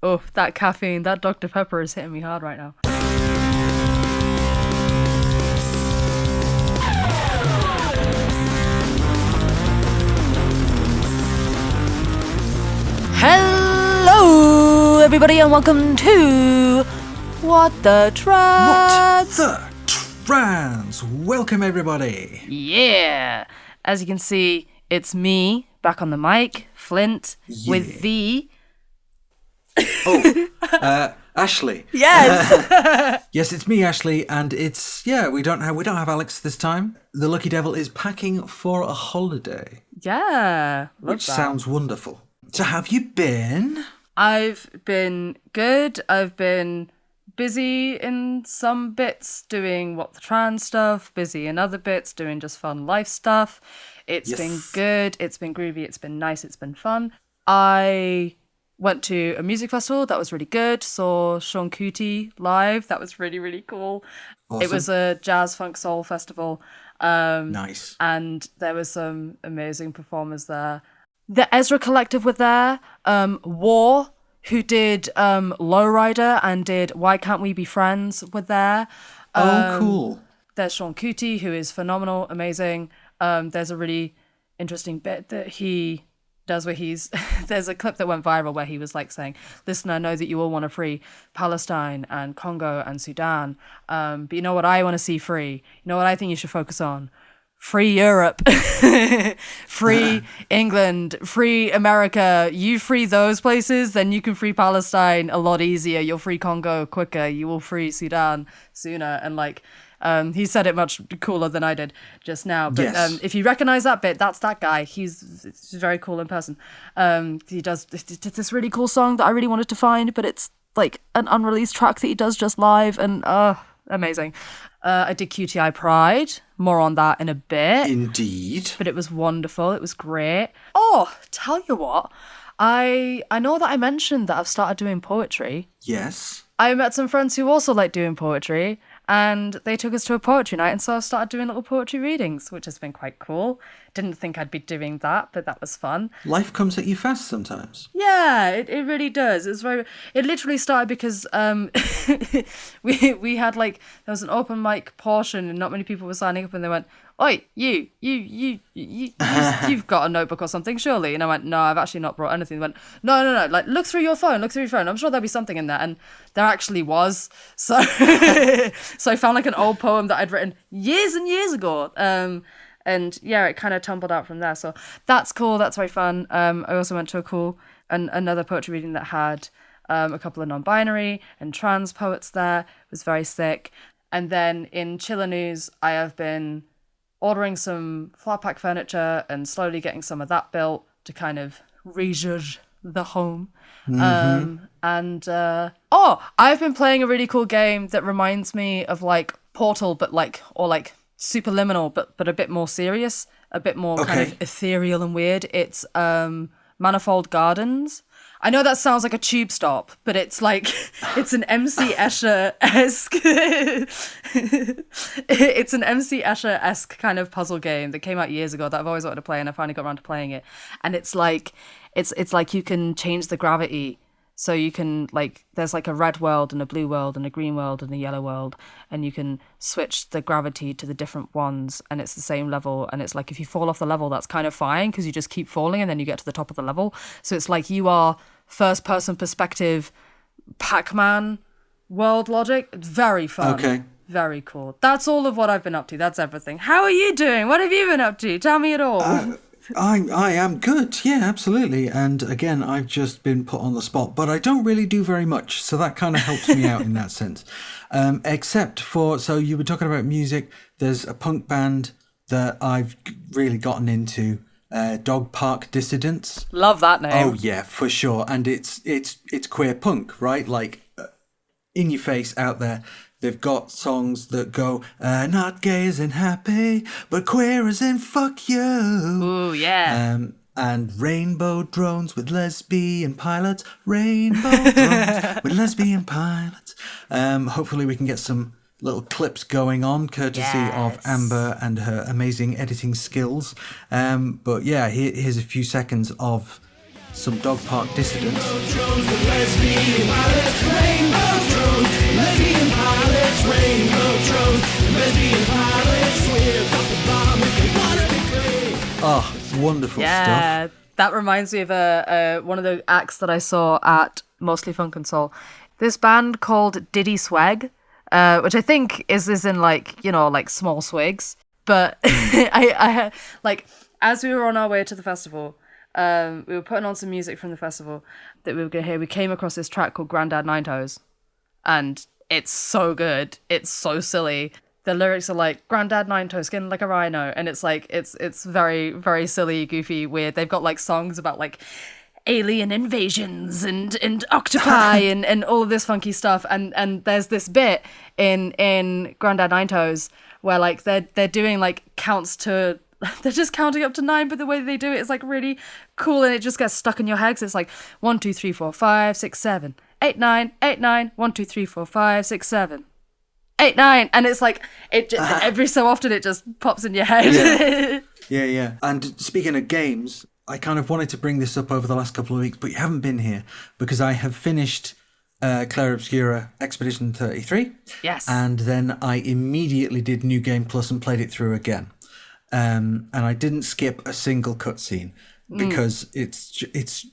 Oh, that caffeine, that Dr. Pepper is hitting me hard right now. Hello, everybody, and welcome to What the Trans. What the Trans? Welcome, everybody. Yeah. As you can see, it's me back on the mic, Flint, with the... Ashleigh. Yes. Yes, it's me, Ashleigh, and we don't have Alyx this time. The lucky devil is packing for a holiday. Yeah. Which sounds wonderful. So have you been? I've been good. I've been busy in some bits doing What the Trans stuff, busy in other bits doing just fun life stuff. It's been good. It's been groovy. It's been nice. It's been fun. I went to a music festival. That was really good. Saw Sean Kuti live. That was really, really cool. Awesome. It was a jazz funk soul festival. Nice. And there were some amazing performers there. The Ezra Collective were there. War, who did Lowrider and did Why Can't We Be Friends, were there. Cool. There's Sean Kuti, who is phenomenal, amazing. There's a really interesting bit that he does where there's a clip that went viral where he was like saying, listen, I know that you all want to free Palestine and Congo and Sudan, but you know what I want to see free? You know what I think you should focus on? Free Europe, free England, free America. You free those places, then you can free Palestine a lot easier. You'll free Congo quicker. You will free Sudan sooner. And he said it much cooler than I did just now. But yes. If you recognize that bit, that's that guy. He's very cool in person. He did this really cool song that I really wanted to find, but it's like an unreleased track that he does just live, and amazing. I did QTI Pride. More on that in a bit. Indeed. But it was wonderful. It was great. Oh, tell you what. I know that I mentioned that I've started doing poetry. Yes. I met some friends who also like doing poetry, and they took us to a poetry night, and so I've started doing little poetry readings, which has been quite cool. Didn't think I'd be doing that, but that was fun. Life comes at you fast sometimes. Yeah, it really does. It literally started because we had there was an open mic portion and not many people were signing up, and they went, "Oi, you've got a notebook or something, surely?" And I went, "No, I've actually not brought anything." They went, No, like look through your phone. I'm sure there'll be something in there, and there actually was. So so I found like an old poem that I'd written years and years ago. And yeah, it kind of tumbled out from there. So that's cool. That's very fun. I also went to another poetry reading that had a couple of non-binary and trans poets there. It was very sick. And then in chiller news, I have been ordering some flat pack furniture and slowly getting some of that built to kind of rejudge the home. Mm-hmm. I've been playing a really cool game that reminds me of like Portal, but like Superliminal, but a bit more serious, a bit more kind of ethereal and weird. It's Manifold Gardens. I know that sounds like a tube stop, but it's like it's an MC Escher-esque it's an MC Escher-esque kind of puzzle game that came out years ago that I've always wanted to play, and I finally got around to playing it. And it's like you can change the gravity. So you can there's like a red world and a blue world and a green world and a yellow world, and you can switch the gravity to the different ones, and it's the same level. And it's like if you fall off the level, that's kind of fine because you just keep falling and then you get to the top of the level. So it's like you are first person perspective Pac-Man world logic. Very fun. Okay. Very cool. That's all of what I've been up to. That's everything. How are you doing? What have you been up to? Tell me it all. I am good, yeah, absolutely. And again, I've just been put on the spot, but I don't really do very much, so that kind of helps me out in that sense. Except for, so you were talking about music, there's a punk band that I've really gotten into, Dog Park Dissidents. Love that name. Oh yeah, for sure. And it's queer punk, right? Like, in your face, out there. They've got songs that go, not gay as in happy, but queer as in fuck you. Ooh, yeah. And rainbow drones with lesbian pilots. Rainbow drones with lesbian pilots. Hopefully we can get some little clips going on, courtesy of Amber and her amazing editing skills. But yeah, here's a few seconds of some dog park dissidents. Oh, wonderful stuff. That reminds me of one of the acts that I saw at Mostly Funk and Soul. This band called Diddy Swag, which I think is in like, you know, like small swigs. But I like, as we were on our way to the festival, we were putting on some music from the festival that we were going to hear. We came across this track called Grandad Nine Toes, and it's so good. It's so silly. The lyrics are like, Grandad Nine Toes, skin like a rhino. And it's like, it's very, very silly, goofy, weird. They've got like songs about like alien invasions and octopi and all of this funky stuff. And there's this bit in Grandad Nine Toes where like they're doing like counts to, they're just counting up to 9, but the way they do it is like really cool, and it just gets stuck in your head. So it's like 1, 2, 3, 4, 5, 6, 7, 8, 9, 8, 9, 1, 2, 3, 4, 5, 6, 7. 8, 9, and it's like it just, every so often it just pops in your head. Yeah. And speaking of games, I kind of wanted to bring this up over the last couple of weeks, but you haven't been here because I have finished Clair Obscura Expedition 33. Yes. And then I immediately did New Game Plus and played it through again. And I didn't skip a single cutscene because it's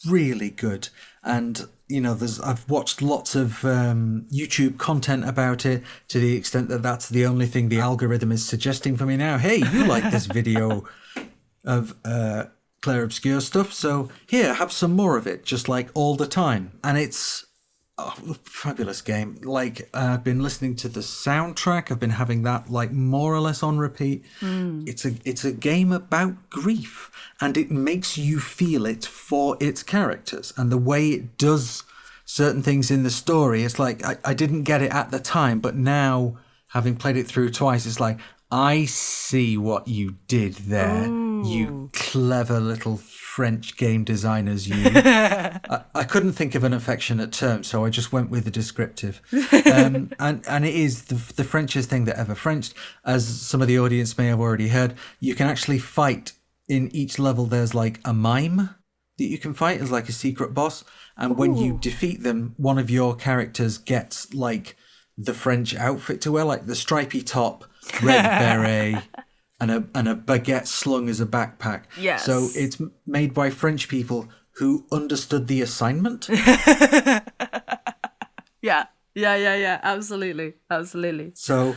really good. And you know, I've watched lots of YouTube content about it to the extent that that's the only thing the algorithm is suggesting for me now. Hey, you like this video of Clair Obscure stuff, so here, have some more of it, just like all the time. And it's a fabulous game. Like, I've been listening to the soundtrack. I've been having that like more or less on repeat. It's a game about grief, and it makes you feel it for its characters, and the way it does certain things in the story. It's like I didn't get it at the time, but now having played it through twice, it's like, I see what you did there. Ooh. You clever little French game designers, you. I couldn't think of an affectionate term, so I just went with the descriptive. And it is the Frenchest thing that ever Frenched. As some of the audience may have already heard, you can actually fight in each level. There's like a mime that you can fight as like a secret boss. And when you defeat them, one of your characters gets like the French outfit to wear, like the stripy top, red beret, and a baguette slung as a backpack. Yes. So it's made by French people who understood the assignment. Yeah. Absolutely. So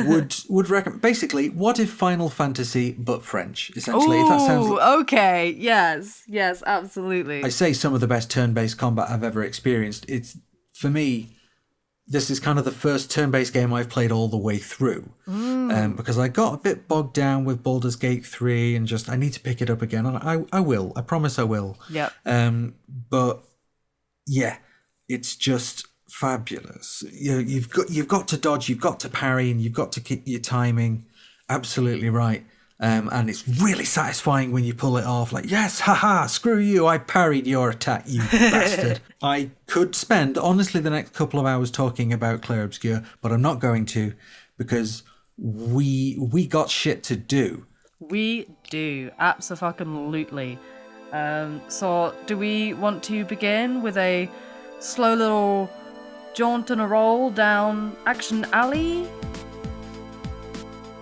would recommend. Basically, what if Final Fantasy but French? Essentially, if that sounds okay. Yes, absolutely. I say some of the best turn-based combat I've ever experienced. It's, for me, this is kind of the first turn-based game I've played all the way through. Because I got a bit bogged down with Baldur's Gate 3 and just, I need to pick it up again. And I will. I promise I will. Yep. But yeah, it's just fabulous. You've got to dodge, you've got to parry, and you've got to keep your timing absolutely right. And it's really satisfying when you pull it off. Like, yes, haha, screw you, I parried your attack, you bastard. I could spend, honestly, the next couple of hours talking about Clair Obscure, but I'm not going to, because we got shit to do. We do, abso-fucking-lutely. So, do we want to begin with a slow little jaunt and a roll down Action Alley?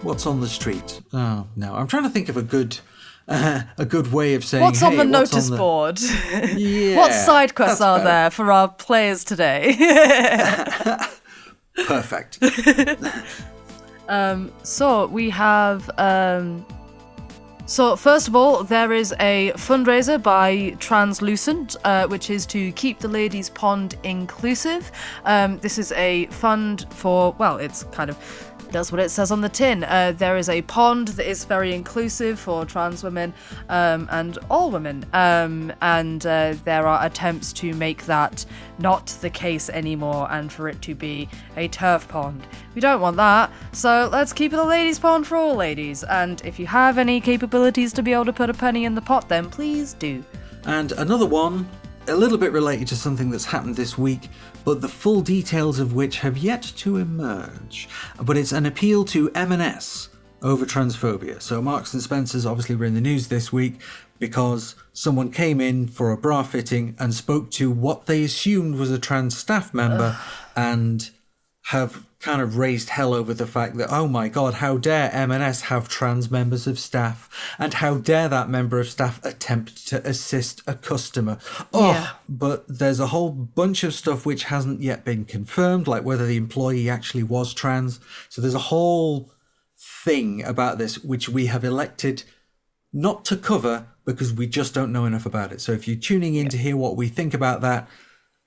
What's on the street? Oh no, I'm trying to think of a good way of saying. What's on the notice board? Yeah, what side quests are there for our players today? Perfect. So we have. So first of all, there is a fundraiser by Translucent, which is to keep the ladies' pond inclusive. This is a fund for, well, it's kind of does what it says on the tin. There is a pond that is very inclusive for trans women and all women. And there are attempts to make that not the case anymore and for it to be a turf pond. We don't want that, so let's keep it a ladies' pond for all ladies. And if you have any capabilities to be able to put a penny in the pot, then please do. And another one, a little bit related to something that's happened this week, but the full details of which have yet to emerge. But it's an appeal to M&S over transphobia. So Marks and Spencer's obviously were in the news this week, because someone came in for a bra fitting and spoke to what they assumed was a trans staff member and have kind of raised hell over the fact that, oh my God, how dare M&S have trans members of staff, and how dare that member of staff attempt to assist a customer. But there's a whole bunch of stuff which hasn't yet been confirmed, like whether the employee actually was trans. So there's a whole thing about this which we have elected not to cover because we just don't know enough about it. So if you're tuning in to hear what we think about that,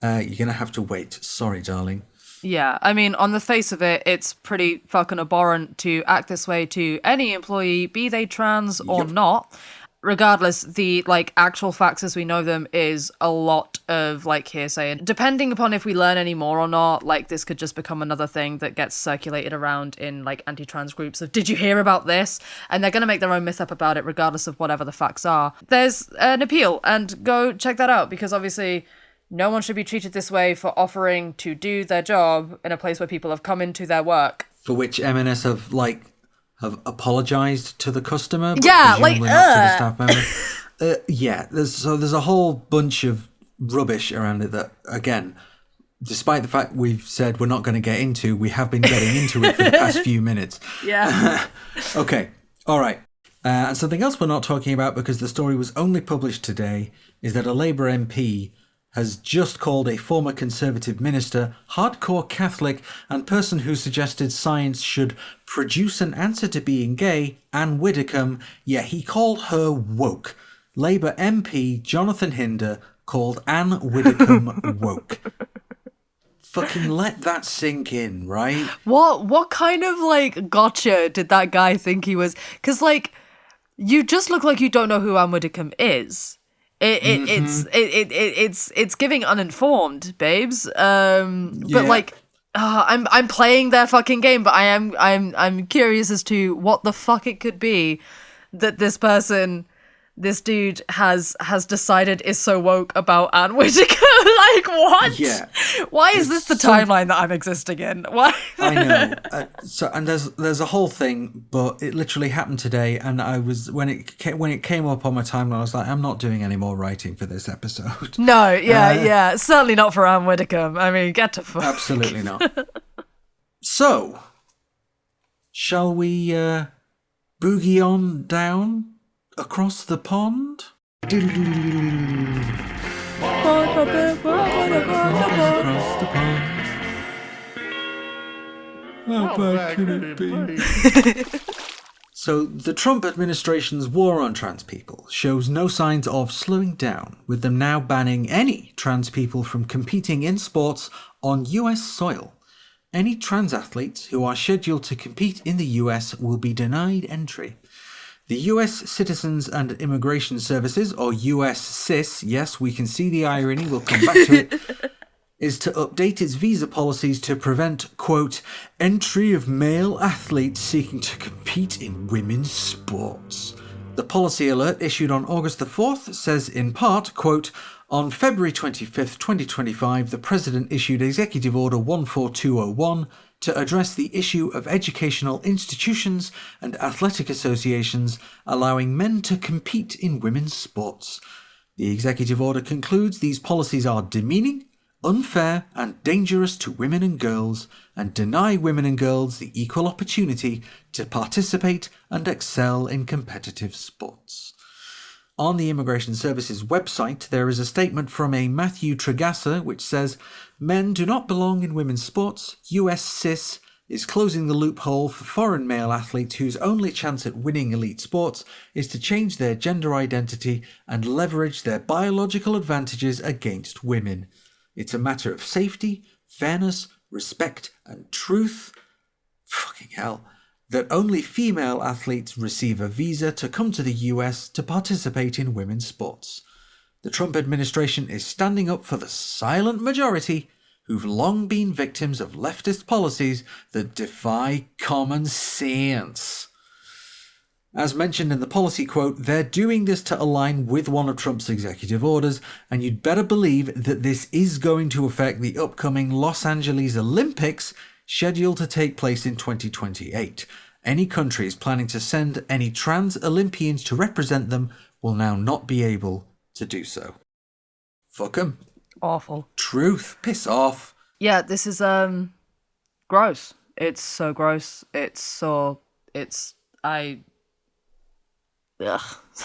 you're going to have to wait. Sorry, darling. Yeah, I mean, on the face of it, it's pretty fucking abhorrent to act this way to any employee, be they trans or not. Regardless, the, like, actual facts as we know them is a lot of, like, hearsay. And depending upon if we learn any more or not, like, this could just become another thing that gets circulated around in, like, anti-trans groups of, did you hear about this? And they're going to make their own myth up about it, regardless of whatever the facts are. There's an appeal, and go check that out, because obviously no one should be treated this way for offering to do their job in a place where people have come into their work. For which M&S have apologized to the customer, but yeah, like, not to the staff member. There's a whole bunch of rubbish around it that, again, despite the fact we've said we're not going to get into, we have been getting into it for the past few minutes. Yeah. Okay, all right. And something else we're not talking about because the story was only published today is that a Labour MP has just called a former Conservative minister, hardcore Catholic, and person who suggested science should produce an answer to being gay, Anne Widdecombe. Yeah, he called her woke. Labour MP Jonathan Hinder called Anne Widdecombe woke. Fucking let that sink in, right? What kind of, like, gotcha did that guy think he was? Because, like, you just look like you don't know who Anne Widdecombe is. It's giving uninformed, babes. But like, I'm playing their fucking game, but I'm curious as to what the fuck it could be that this dude has decided is so woke about Anne Whitaker. Like, what? Yeah. Why is this the timeline that I'm existing in? Why? I know. And there's a whole thing, but it literally happened today. And I was when it came up on my timeline, I was like, I'm not doing any more writing for this episode. No, yeah, certainly not for Anne Widdecombe. I mean, get to fuck. Absolutely not. So, shall we boogie on down across the pond? Across the pond. How bad can it be? So, the Trump administration's war on trans people shows no signs of slowing down, with them now banning any trans people from competing in sports on US soil. Any trans athletes who are scheduled to compete in the US will be denied entry. The US Citizens and Immigration Services, or USCIS, yes, we can see the irony, we'll come back to it, is to update its visa policies to prevent, quote, entry of male athletes seeking to compete in women's sports. The policy alert issued on August the 4th says in part, quote, on February 25th, 2025, the President issued Executive Order 14201 to address the issue of educational institutions and athletic associations allowing men to compete in women's sports. The executive order concludes these policies are demeaning, unfair, and dangerous to women and girls, and deny women and girls the equal opportunity to participate and excel in competitive sports. On the Immigration Services website, there is a statement from a Matthew Tregassa which says, men do not belong in women's sports. USCIS is closing the loophole for foreign male athletes whose only chance at winning elite sports is to change their gender identity and leverage their biological advantages against women. It's a matter of safety, fairness, respect, and truth. Fucking hell. That only female athletes receive a visa to come to the US to participate in women's sports. The Trump administration is standing up for the silent majority who've long been victims of leftist policies that defy common sense. As mentioned in the policy quote, they're doing this to align with one of Trump's executive orders, and you'd better believe that this is going to affect the upcoming Los Angeles Olympics scheduled to take place in 2028. Any countries planning to send any trans Olympians to represent them will now not be able to do so. Fuck 'em. Awful. Truth. Piss off. Yeah, this is gross. It's so gross. Ugh.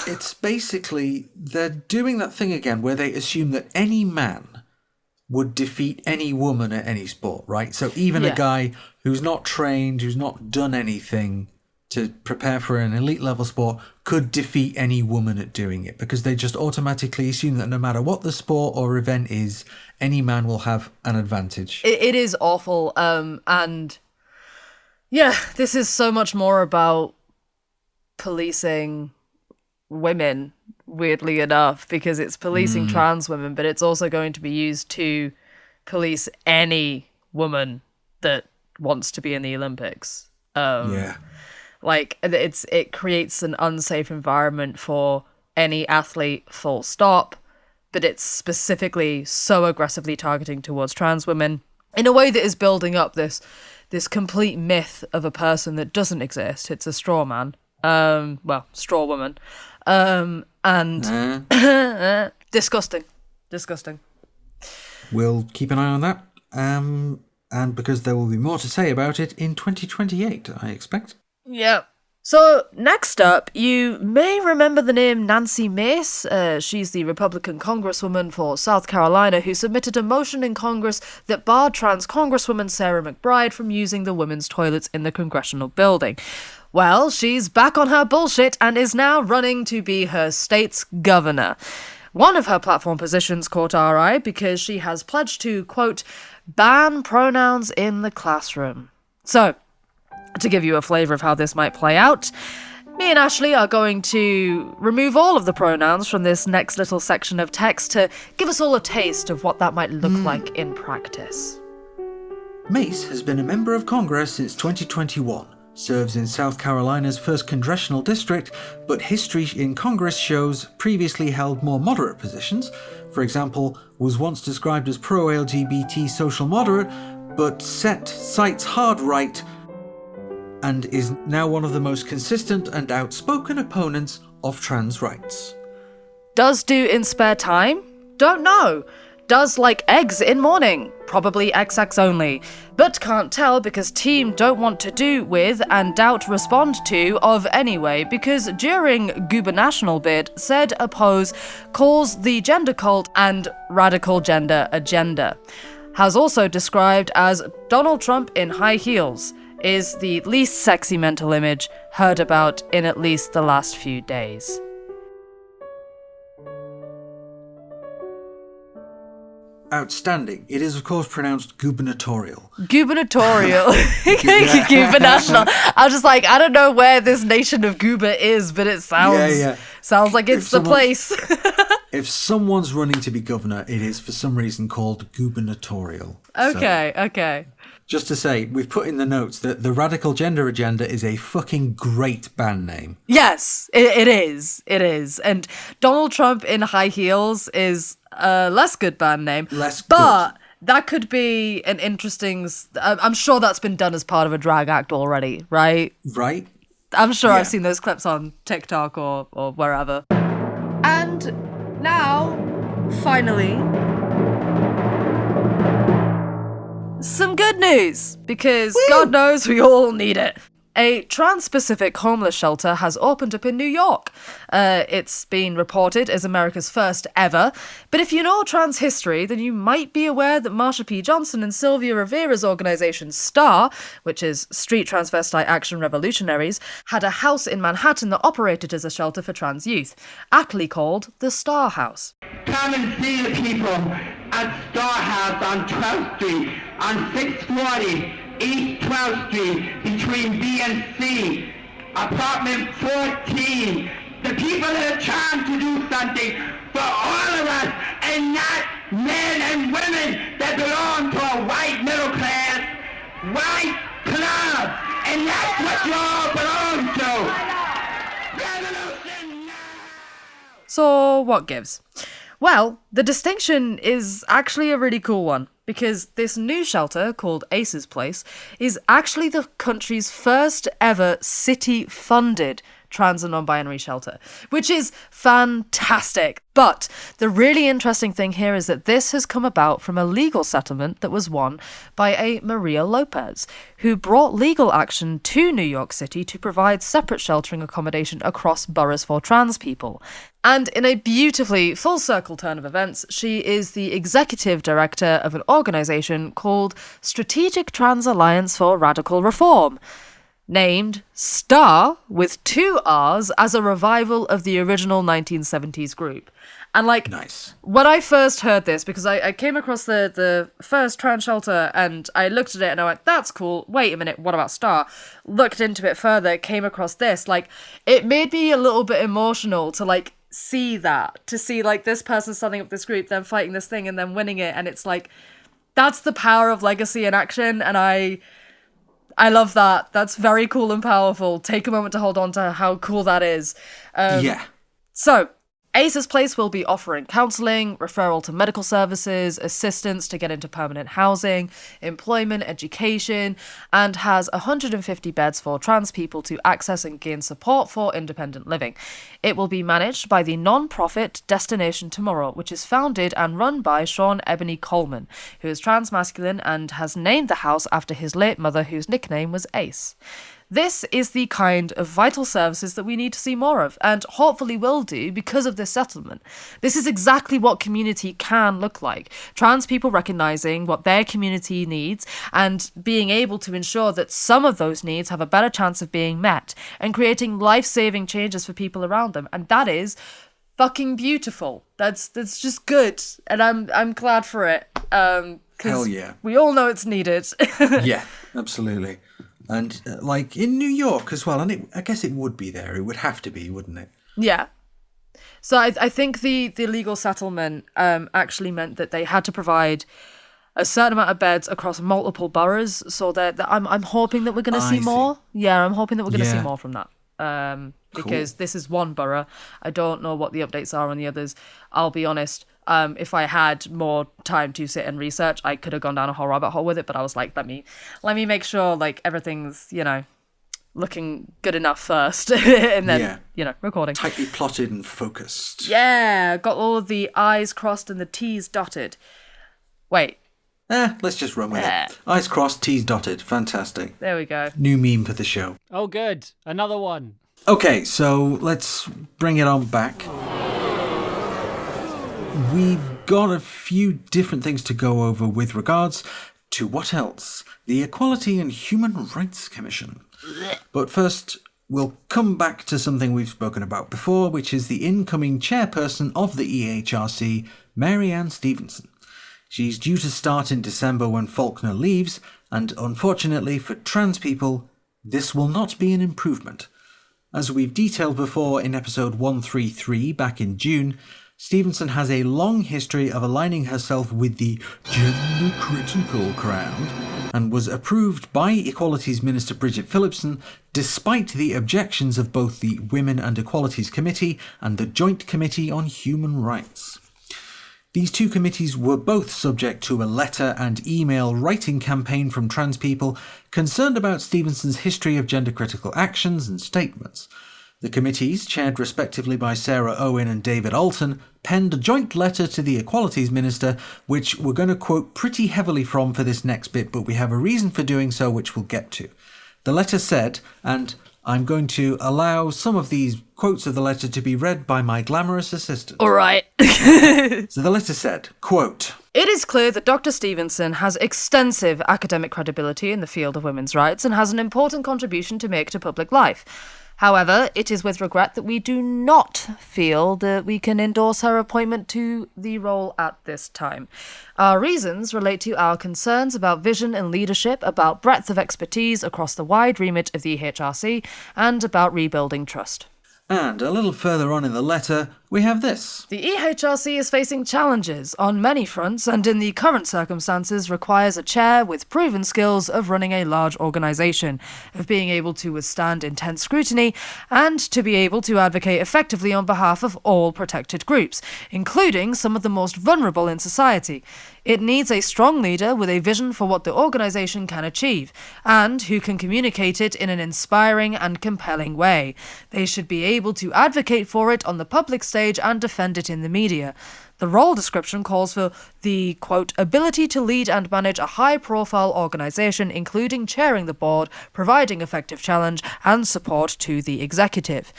It's basically, they're doing that thing again where they assume that any man would defeat any woman at any sport, right? So even a guy who's not trained, who's not done anything to prepare for an elite level sport could defeat any woman at doing it, because they just automatically assume that no matter what the sport or event is, any man will have an advantage. It is awful. And yeah, this is so much more about policing women, weirdly enough, because it's policing trans women, but it's also going to be used to police any woman that wants to be in the Olympics. Like, it creates an unsafe environment for any athlete, full stop, but it's specifically so aggressively targeting towards trans women in a way that is building up this complete myth of a person that doesn't exist. It's a straw man. Straw woman. And disgusting. We'll keep an eye on that. And because there will be more to say about it in 2028, I expect. Yeah. So, next up, you may remember the name Nancy Mace. She's the Republican congresswoman for South Carolina who submitted a motion in Congress that barred trans Congresswoman Sarah McBride from using the women's toilets in the congressional building. Well, she's back on her bullshit and is now running to be her state's governor. One of her platform positions caught our eye because she has pledged to, quote, ban pronouns in the classroom. So, to give you a flavour of how this might play out, me and Ashley are going to remove all of the pronouns from this next little section of text to give us all a taste of what that might look like in practice. Mace has been a member of Congress since 2021, serves in South Carolina's 1st Congressional District, but history in Congress shows previously held more moderate positions. For example, was once described as pro-LGBT social moderate, but cites hard right, and is now one of the most consistent and outspoken opponents of trans rights. Does do in spare time? Don't know. Does like eggs in morning? Probably XX only. But can't tell because team don't want to do with and doubt respond to of anyway, because during gubernational bid said oppose calls the gender cult and radical gender agenda. Has also described as Donald Trump in high heels. Is the least sexy mental image heard about in at least the last few days. Outstanding. It is, of course, pronounced gubernatorial. Gubernatorial. Gubernational. I was just like, I don't know where this nation of Goober is, but it sounds like it's the place. If someone's running to be governor, it is for some reason called gubernatorial. Okay. Just to say, we've put in the notes that the Radical Gender Agenda is a fucking great band name. Yes, it is. It is. And Donald Trump in high heels is a less good band name. But that could be an interesting... I'm sure that's been done as part of a drag act already, right? Right. I'm sure I've seen those clips on TikTok or wherever. And now, finally... some good news, because God knows we all need it. A trans-specific homeless shelter has opened up in New York. It's been reported as America's first ever, but if you know trans history, then you might be aware that Marsha P. Johnson and Sylvia Rivera's organisation STAR, which is Street Transvestite Action Revolutionaries, had a house in Manhattan that operated as a shelter for trans youth, aptly called the Star House. Come and see the people at Star House on 12th Street, on 640 East 12th Street, between B and C, apartment 14. The people that are trying to do something for all of us, and not men and women that belong to a white middle class, white club, and that's what you all belong to. Revolution now! So what gives? Well, the distinction is actually a really cool one, because this new shelter, called Ace's Place, is actually the country's first ever city-funded trans and non-binary shelter, which is fantastic. But the really interesting thing here is that this has come about from a legal settlement that was won by a Maria Lopez, who brought legal action to New York City to provide separate sheltering accommodation across boroughs for trans people. And in a beautifully full circle turn of events, she is the executive director of an organisation called Strategic Trans Alliance for Radical Reform, named STAR with 2 R's as a revival of the original 1970s group. And like, nice. When I first heard this, because I came across the first trans shelter and I looked at it and I went, that's cool. Wait a minute, what about STAR? Looked into it further, came across this. Like, it made me a little bit emotional to like see that, to see like this person starting up this group, then fighting this thing and then winning it. And it's like, that's the power of legacy in action. And I love that. That's very cool and powerful. Take a moment to hold on to how cool that is. Yeah. So, ACE's Place will be offering counselling, referral to medical services, assistance to get into permanent housing, employment, education, and has 150 beds for trans people to access and gain support for independent living. It will be managed by the non-profit Destination Tomorrow, which is founded and run by Sean Ebony Coleman, who is trans-masculine and has named the house after his late mother, whose nickname was Ace. This is the kind of vital services that we need to see more of, and hopefully will do because of this settlement. This is exactly what community can look like. Trans people recognising what their community needs and being able to ensure that some of those needs have a better chance of being met, and creating life-saving changes for people around them. And that is fucking beautiful. That's just good, and I'm glad for it. Hell yeah. We all know it's needed. Yeah, absolutely. And like in New York as well, and I guess it would be there. It would have to be, wouldn't it? Yeah. So I think the legal settlement actually meant that they had to provide a certain amount of beds across multiple boroughs. So that I'm hoping that we're going to see more. Yeah, I'm hoping that we're going to see more from that. Because this is one borough. I don't know what the updates are on the others. I'll be honest. If I had more time to sit and research, I could have gone down a whole rabbit hole with it, but I was like, let me make sure like everything's, looking good enough first and then, recording. Tightly plotted and focused. Yeah, got all of the I's crossed and the T's dotted. Wait. Let's just run with it. I's crossed, T's dotted. Fantastic. There we go. New meme for the show. Oh, good. Another one. Okay, so let's bring it on back. We've got a few different things to go over with regards to what else? The Equality and Human Rights Commission. But first, we'll come back to something we've spoken about before, which is the incoming chairperson of the EHRC, Mary Ann Stephenson. She's due to start in December when Faulkner leaves, and unfortunately for trans people, this will not be an improvement. As we've detailed before in episode 133 back in June, Stephenson has a long history of aligning herself with the gender-critical crowd and was approved by Equalities Minister Bridget Phillipson despite the objections of both the Women and Equalities Committee and the Joint Committee on Human Rights. These two committees were both subject to a letter and email writing campaign from trans people concerned about Stephenson's history of gender-critical actions and statements. The committees, chaired respectively by Sarah Owen and David Alton, penned a joint letter to the Equalities Minister, which we're going to quote pretty heavily from for this next bit, but we have a reason for doing so, which we'll get to. The letter said, and I'm going to allow some of these quotes of the letter to be read by my glamorous assistant. All right. So the letter said, quote, "It is clear that Dr. Stephenson has extensive academic credibility in the field of women's rights and has an important contribution to make to public life. However, it is with regret that we do not feel that we can endorse her appointment to the role at this time. Our reasons relate to our concerns about vision and leadership, about breadth of expertise across the wide remit of the EHRC, and about rebuilding trust." And a little further on in the letter, we have this. The EHRC is facing challenges on many fronts and in the current circumstances requires a chair with proven skills of running a large organisation, of being able to withstand intense scrutiny and to be able to advocate effectively on behalf of all protected groups, including some of the most vulnerable in society. It needs a strong leader with a vision for what the organisation can achieve, and who can communicate it in an inspiring and compelling way. They should be able to advocate for it on the public stage and defend it in the media. The role description calls for the, quote, ability to lead and manage a high-profile organisation, including chairing the board, providing effective challenge and support to the executive.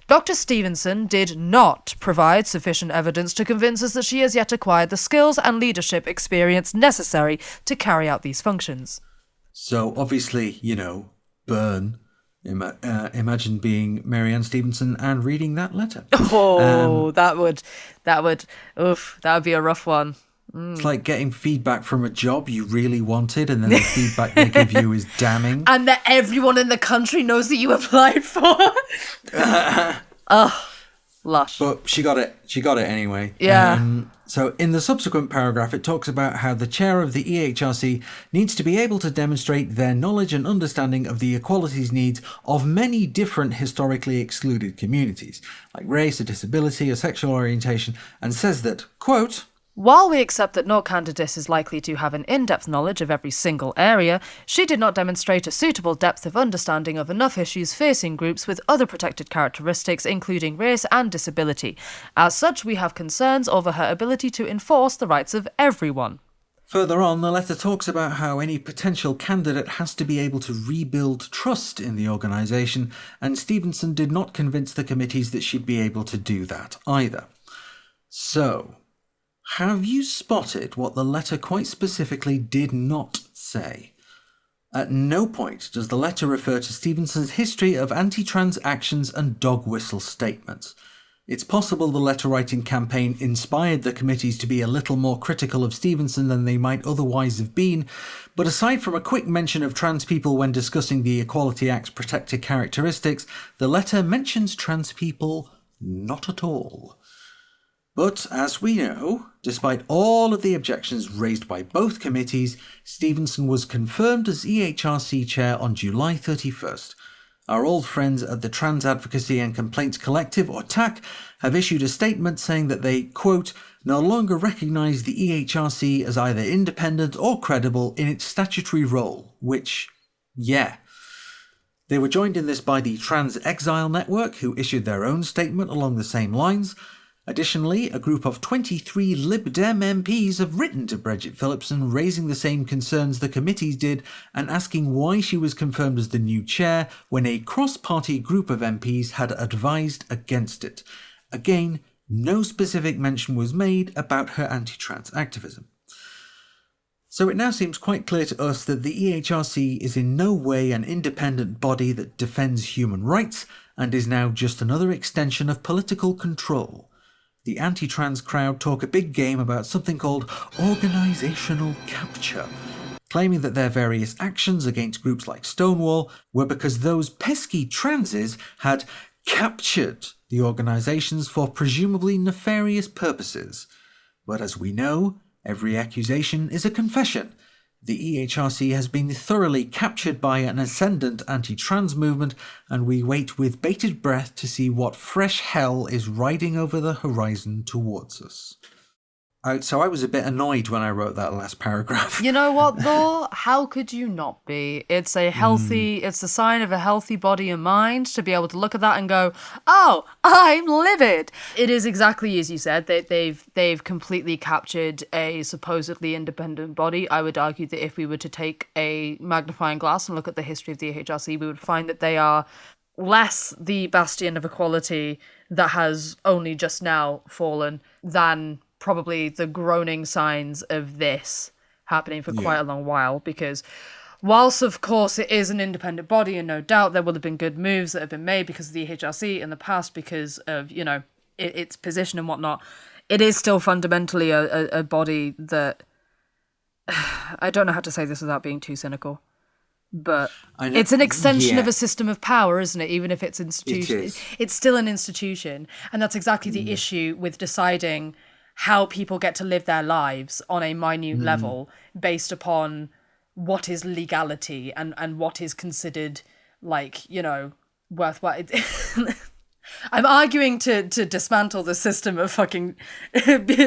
Dr. Stephenson did not provide sufficient evidence to convince us that she has yet acquired the skills and leadership experience necessary to carry out these functions. So obviously, burn. Imagine being Marianne Stephenson and reading that letter. Oh, that would be a rough one. It's like getting feedback from a job you really wanted, and then the feedback they give you is damning. And that everyone in the country knows that you applied for. Lush. But she got it. She got it anyway. Yeah. So in the subsequent paragraph, it talks about how the chair of the EHRC needs to be able to demonstrate their knowledge and understanding of the equalities needs of many different historically excluded communities, like race, a disability, or sexual orientation, and says that, quote, while we accept that no candidate is likely to have an in-depth knowledge of every single area, she did not demonstrate a suitable depth of understanding of enough issues facing groups with other protected characteristics, including race and disability. As such, we have concerns over her ability to enforce the rights of everyone. Further on, the letter talks about how any potential candidate has to be able to rebuild trust in the organisation, and Stephenson did not convince the committees that she'd be able to do that either. So, have you spotted what the letter quite specifically did not say? At no point does the letter refer to Stephenson's history of anti-trans actions and dog whistle statements. It's possible the letter-writing campaign inspired the committees to be a little more critical of Stephenson than they might otherwise have been, but aside from a quick mention of trans people when discussing the Equality Act's protected characteristics, the letter mentions trans people not at all. But, as we know, despite all of the objections raised by both committees, Stephenson was confirmed as EHRC chair on July 31st. Our old friends at the Trans Advocacy and Complaints Collective, or TAC, have issued a statement saying that they, quote, no longer recognise the EHRC as either independent or credible in its statutory role, which, yeah. They were joined in this by the Trans Exile Network, who issued their own statement along the same lines. Additionally, a group of 23 Lib Dem MPs have written to Bridget Phillipson raising the same concerns the committees did and asking why she was confirmed as the new chair when a cross-party group of MPs had advised against it. Again, no specific mention was made about her anti-trans activism. So it now seems quite clear to us that the EHRC is in no way an independent body that defends human rights and is now just another extension of political control. The anti-trans crowd talk a big game about something called organisational capture, claiming that their various actions against groups like Stonewall were because those pesky transes had captured the organisations for presumably nefarious purposes. But as we know, every accusation is a confession. The EHRC has been thoroughly captured by an ascendant anti-trans movement, and we wait with bated breath to see what fresh hell is riding over the horizon towards us. So I was a bit annoyed when I wrote that last paragraph. You know what, though? How could you not be? It's it's the sign of a healthy body and mind to be able to look at that and go, oh, I'm livid. It is exactly as you said. They've completely captured a supposedly independent body. I would argue that if we were to take a magnifying glass and look at the history of the EHRC, we would find that they are less the bastion of equality that has only just now fallen than probably the groaning signs of this happening for quite a long while, because whilst of course it is an independent body and no doubt there will have been good moves that have been made because of the EHRC in the past because of, its position and whatnot, it is still fundamentally a body that I don't know how to say this without being too cynical. But I know- it's an extension yeah. of a system of power, isn't it? Even if it's institution, is. it's still an institution. And that's exactly the issue with deciding how people get to live their lives on a minute level based upon what is legality and what is considered, like, you know, worthwhile. I'm arguing to dismantle the system of fucking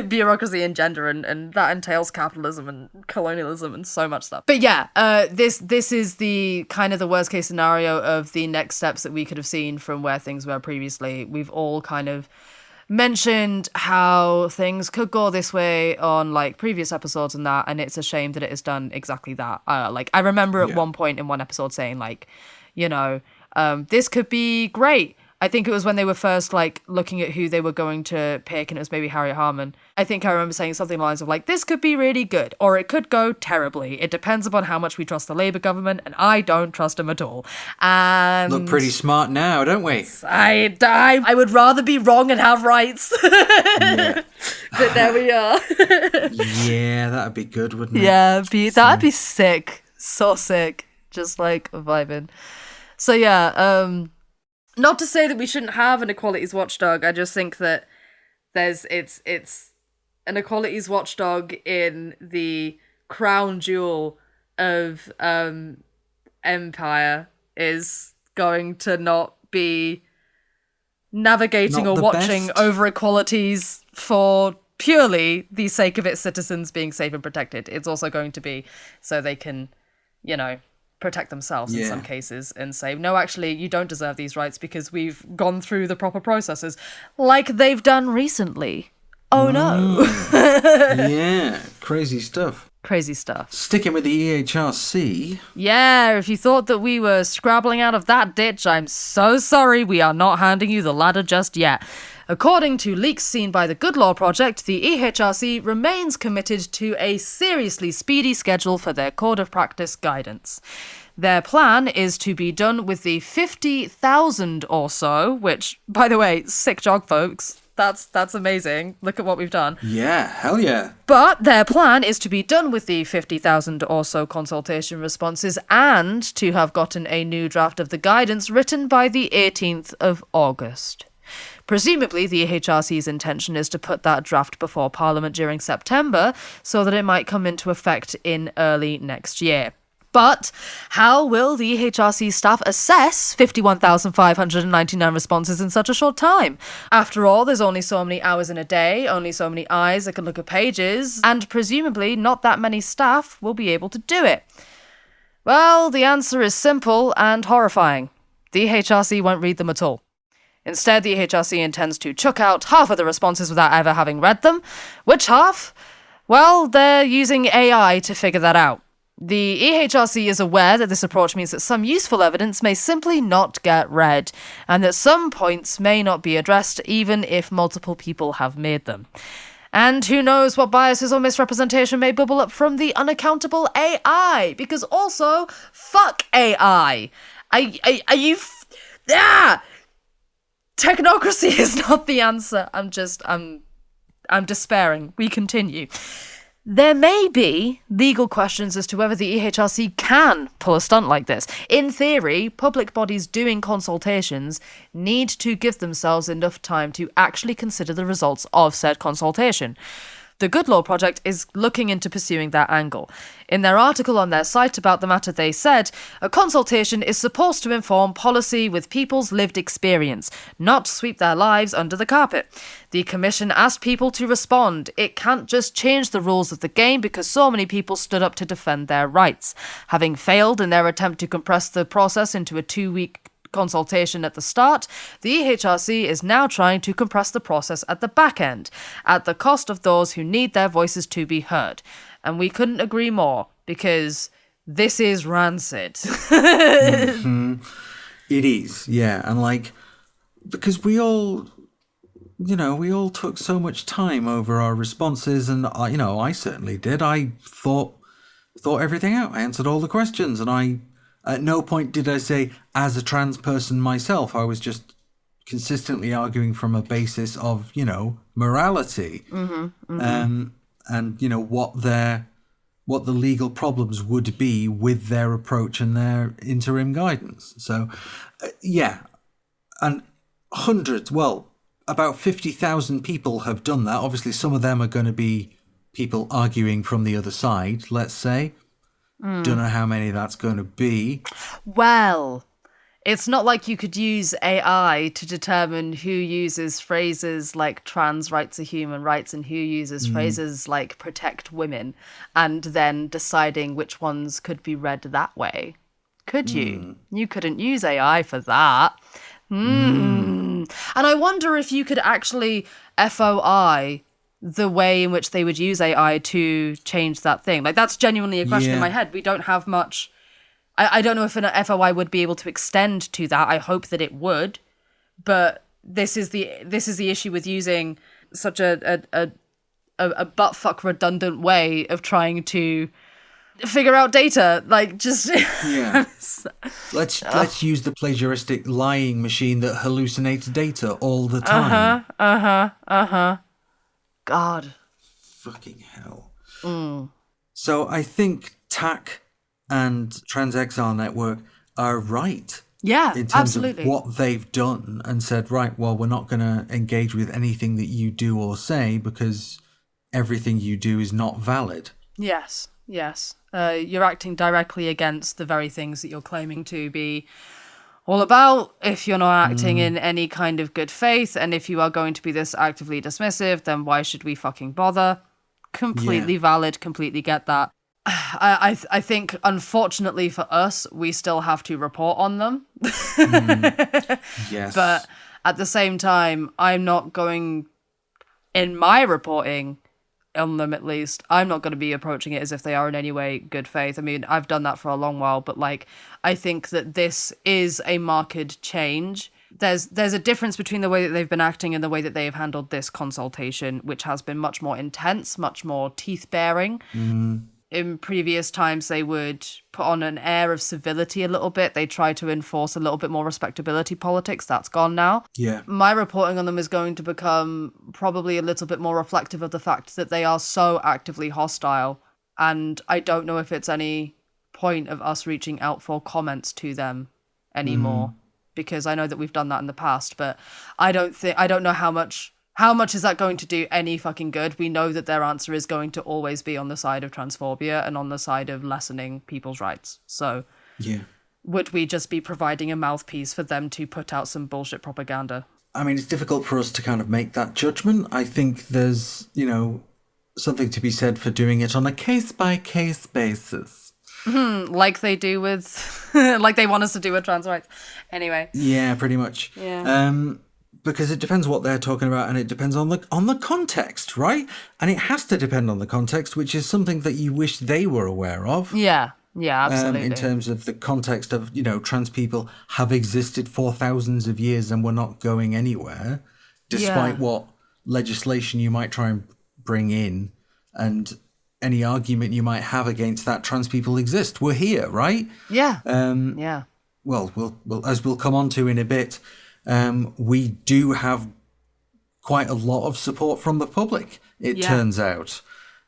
bureaucracy and gender, and that entails capitalism and colonialism and so much stuff. But yeah, this is the kind of the worst case scenario of the next steps that we could have seen from where things were previously. We've all kind of mentioned how things could go this way on like previous episodes and that, and it's a shame that it has done exactly that. Like I remember at one point in one episode saying like, you know, this could be great. I think it was when they were first like looking at who they were going to pick, and it was maybe Harriet Harman. I think I remember saying something along the lines of like, this could be really good, or it could go terribly. It depends upon how much we trust the Labour government, and I don't trust them at all. And Look pretty smart now, don't we? I would rather be wrong and have rights. Yeah. But there we are. Yeah, that'd be good, wouldn't it? Yeah, that'd be sick. So sick. Just like vibing. So yeah, not to say that we shouldn't have an equalities watchdog. I just think that it's an equalities watchdog in the crown jewel of empire is going to not be navigating Not or the watching best. over equalities for purely the sake of its citizens being safe and protected. It's also going to be so they can, you know, protect themselves in some cases and say, no, actually, you don't deserve these rights because we've gone through the proper processes, like they've done recently. Oh no. Yeah, crazy stuff. Crazy stuff. Sticking with the EHRC. Yeah, if you thought that we were scrabbling out of that ditch, I'm so sorry, we are not handing you the ladder just yet. According to leaks seen by the Good Law Project, the EHRC remains committed to a seriously speedy schedule for their code of practice guidance. Their plan is to be done with the 50,000 or so, which, by the way, sick job, folks. That's amazing. Look at what we've done. Yeah, hell yeah. But their plan is to be done with the 50,000 or so consultation responses and to have gotten a new draft of the guidance written by the 18th of August. Presumably, the EHRC's intention is to put that draft before Parliament during September so that it might come into effect in early next year. But how will the EHRC staff assess 51,599 responses in such a short time? After all, there's only so many hours in a day, only so many eyes that can look at pages, and presumably not that many staff will be able to do it. Well, the answer is simple and horrifying. The EHRC won't read them at all. Instead, the EHRC intends to chuck out half of the responses without ever having read them. Which half? Well, they're using AI to figure that out. The EHRC is aware that this approach means that some useful evidence may simply not get read, and that some points may not be addressed even if multiple people have made them. And who knows what biases or misrepresentation may bubble up from the unaccountable AI, because also, fuck AI. Are you... Technocracy is not the answer. I'm despairing. We continue. There may be legal questions as to whether the EHRC can pull a stunt like this. In theory, public bodies doing consultations need to give themselves enough time to actually consider the results of said consultation. The Good Law Project is looking into pursuing that angle. In their article on their site about the matter, they said, a consultation is supposed to inform policy with people's lived experience, not sweep their lives under the carpet. The Commission asked people to respond. It can't just change the rules of the game because so many people stood up to defend their rights. Having failed in their attempt to compress the process into a 2-week consultation at the start, the EHRC is now trying to compress the process at the back end, at the cost of those who need their voices to be heard. And we couldn't agree more, because this is rancid. Mm-hmm. It is, yeah. And like, because we all took so much time over our responses, and I certainly did. I thought everything out. I answered all the questions, and at no point did I say, as a trans person myself, I was just consistently arguing from a basis of, morality. Mm-hmm, mm-hmm. And, what their what the legal problems would be with their approach and their interim guidance. So, yeah. And hundreds, well, about 50,000 people have done that. Obviously, some of them are going to be people arguing from the other side, let's say. Don't know how many that's going to be. Well, it's not like you could use AI to determine who uses phrases like trans rights are human rights and who uses phrases like protect women, and then deciding which ones could be read that way. Could you? You couldn't use AI for that. And I wonder if you could actually FOI the way in which they would use AI to change that thing. Like, that's genuinely a question in my head. We don't have much... I don't know if an FOI would be able to extend to that. I hope that it would, but this is the issue with using such a buttfuck redundant way of trying to figure out data. Like, just let's use the plagiaristic lying machine that hallucinates data all the time. God, fucking hell. So I think TAC and TransXR Network are right. Yeah, in terms absolutely. of what they've done and said, right, well, we're not going to engage with anything that you do or say because everything you do is not valid. Yes. You're acting directly against the very things that you're claiming to be all about. If you're not acting in any kind of good faith, and if you are going to be this actively dismissive, then why should we fucking bother? Completely valid, completely get that. I think, unfortunately for us, we still have to report on them. Yes. But at the same time, I'm not going, in my reporting on them at least, I'm not going to be approaching it as if they are in any way good faith. I mean, I've done that for a long while, but like, I think that this is a marked change. There's a difference between the way that they've been acting and the way that they have handled this consultation, which has been much more intense, much more teeth-bearing. In previous times, they would put on an air of civility a little bit. They try to enforce a little bit more respectability politics. That's gone now. Yeah. My reporting on them is going to become probably a little bit more reflective of the fact that they are so actively hostile. And I don't know if it's any point of us reaching out for comments to them anymore. Because I know that we've done that in the past, but I don't know how much is that going to do any fucking good. We know that their answer is going to always be on the side of transphobia and on the side of lessening people's rights. So would we just be providing a mouthpiece for them to put out some bullshit propaganda? I mean, it's difficult for us to kind of make that judgment. I think there's, something to be said for doing it on a case-by-case basis. Like they do with... like they want us to do with trans rights. Anyway. Yeah, pretty much. Yeah. Because it depends what they're talking about, and it depends on the context, right? And it has to depend on the context, which is something that you wish they were aware of. Yeah, absolutely. In terms of the context of, trans people have existed for thousands of years and we're not going anywhere, despite what legislation you might try and bring in and any argument you might have against that trans people exist. We're here, right? Yeah. Well, as we'll come on to in a bit, we do have quite a lot of support from the public, it turns out.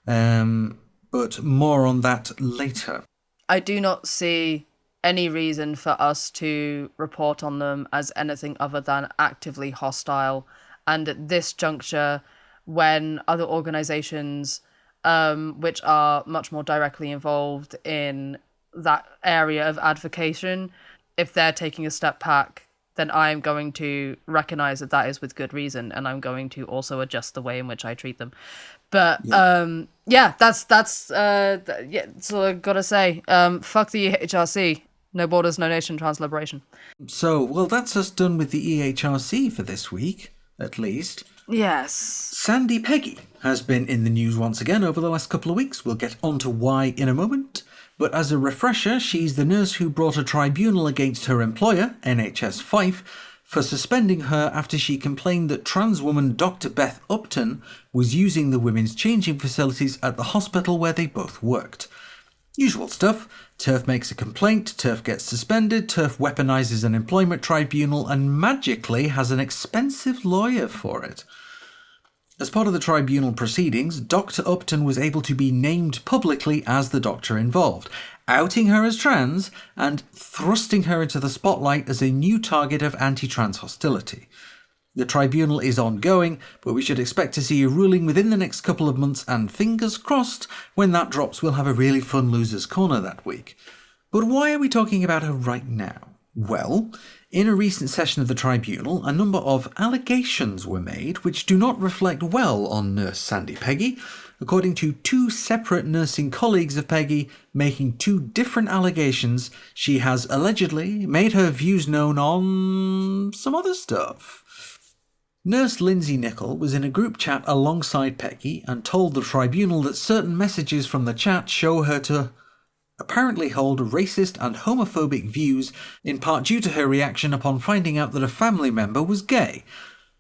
But more on that later. I do not see any reason for us to report on them as anything other than actively hostile. And at this juncture, when other organisations, which are much more directly involved in that area of advocation, if they're taking a step back, then I'm going to recognise that is with good reason, and I'm going to also adjust the way in which I treat them. But that's all I've got to say. Fuck the EHRC. No borders, no nation, trans liberation. So, well, that's us done with the EHRC for this week, at least. Yes. Sandie Peggie has been in the news once again over the last couple of weeks. We'll get on to why in a moment. But as a refresher, she's the nurse who brought a tribunal against her employer, NHS Fife, for suspending her after she complained that trans woman Dr. Beth Upton was using the women's changing facilities at the hospital where they both worked. Usual stuff. TERF makes a complaint, TERF gets suspended, TERF weaponises an employment tribunal and magically has an expensive lawyer for it. As part of the tribunal proceedings, Dr. Upton was able to be named publicly as the doctor involved, outing her as trans and thrusting her into the spotlight as a new target of anti-trans hostility. The tribunal is ongoing, but we should expect to see a ruling within the next couple of months, and fingers crossed, when that drops we'll have a really fun Loser's Corner that week. But why are we talking about her right now? Well, in a recent session of the tribunal, a number of allegations were made which do not reflect well on nurse Sandie Peggie, according to two separate nursing colleagues of Peggie making two different allegations. She has allegedly made her views known on some other stuff. Nurse Lindsay Nichol was in a group chat alongside Peggie and told the tribunal that certain messages from the chat show her to apparently hold racist and homophobic views, in part due to her reaction upon finding out that a family member was gay.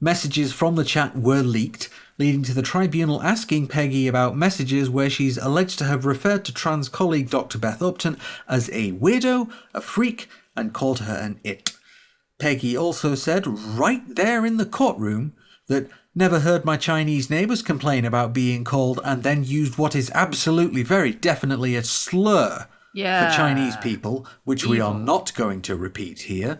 Messages from the chat were leaked, leading to the tribunal asking Peggie about messages where she's alleged to have referred to trans colleague Dr. Beth Upton as a weirdo, a freak, and called her an it. Peggie also said right there in the courtroom that never heard my Chinese neighbours complain about being called, and then used what is absolutely very definitely a slur for Chinese people, which we are not going to repeat here.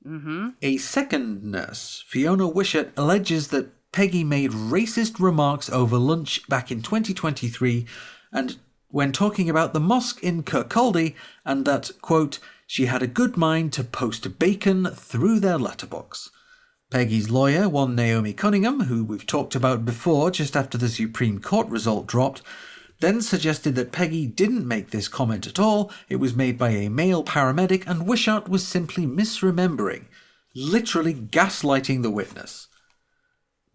Mm-hmm. A second nurse, Fiona Wishart, alleges that Peggie made racist remarks over lunch back in 2023 and when talking about the mosque in Kirkcaldy, and that, quote, she had a good mind to post bacon through their letterbox. Peggie's lawyer, one Naomi Cunningham, who we've talked about before just after the Supreme Court result dropped, then suggested that Peggie didn't make this comment at all, it was made by a male paramedic, and Wishart was simply misremembering, literally gaslighting the witness.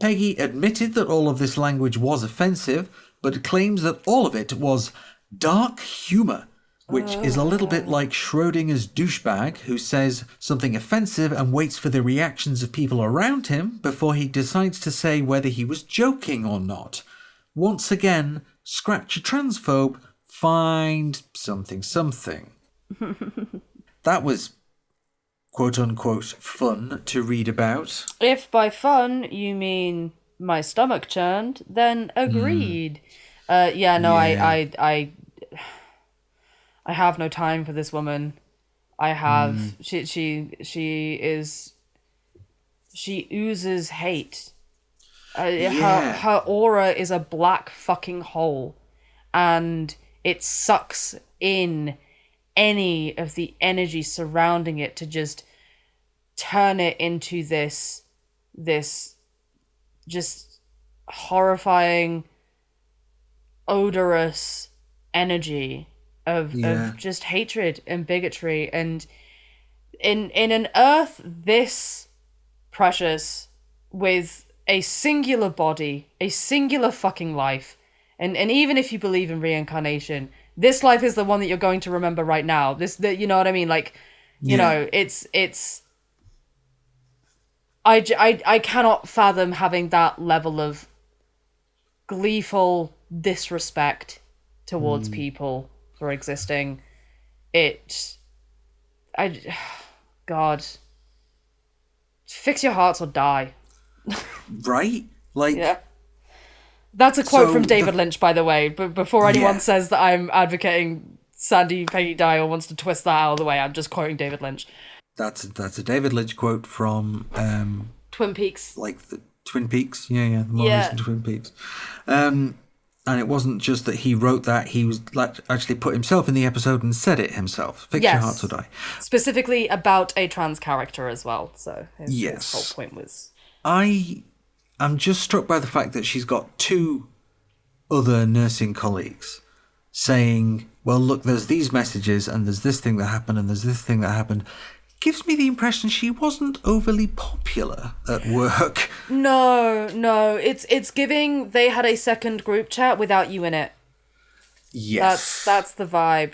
Peggie admitted that all of this language was offensive, but claims that all of it was dark humour, which is a little bit like Schrodinger's douchebag, who says something offensive and waits for the reactions of people around him before he decides to say whether he was joking or not. Once again, scratch a transphobe, find something something. That was quote-unquote fun to read about. If by fun you mean my stomach churned, then agreed. I have no time for this woman. I have she oozes hate. Her aura is a black fucking hole, and it sucks in any of the energy surrounding it to just turn it into this just horrifying, odorous energy of just hatred and bigotry. And in an earth this precious, with a singular body, a singular fucking life, and even if you believe in reincarnation, this life is the one that you're going to remember right now. You know what I mean? Like, you know, it's I cannot fathom having that level of gleeful disrespect towards people for existing. God, fix your hearts or die. Right? Like, yeah. That's a quote from David Lynch, by the way. But before anyone says that I'm advocating Sandie Peggie die or wants to twist that out of the way, I'm just quoting David Lynch. That's a David Lynch quote from Twin Peaks. Like the Twin Peaks, the more recent Twin Peaks. And it wasn't just that he wrote that; he was actually put himself in the episode and said it himself. Fix your hearts or die. Specifically about a trans character as well. So his whole point was. I'm just struck by the fact that she's got two other nursing colleagues saying, well, look, there's these messages and there's this thing that happened and there's this thing that happened. Gives me the impression she wasn't overly popular at work. No. It's giving they had a second group chat without you in it. Yes. That's the vibe.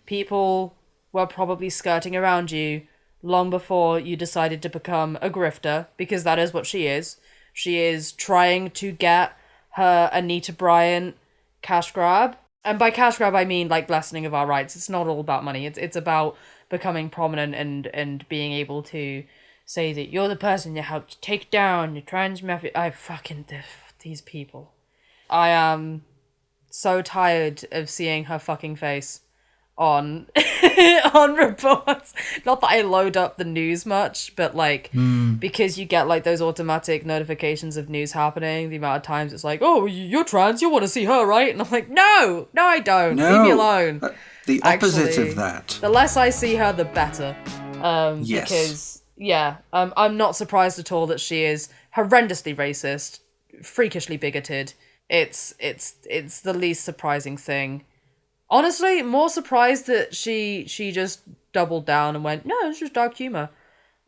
People were probably skirting around you long before you decided to become a grifter, because that is what she is. She is trying to get her Anita Bryant cash grab. And by cash grab, I mean like lessening of our rights. It's not all about money. It's about becoming prominent and being able to say that you're the person that helped take down the trans mafia. These people. I am so tired of seeing her fucking face on on reports. Not that I load up the news much, but like because you get like those automatic notifications of news happening, the amount of times it's like, oh, you're trans, you want to see her, right? And I'm like, no I don't. No, leave me alone. The opposite Actually, of that. The less I see her, the better. Yes. Because I'm not surprised at all that she is horrendously racist, freakishly bigoted. It's the least surprising thing. Honestly, more surprised that she just doubled down and went, no, it's just dark humor.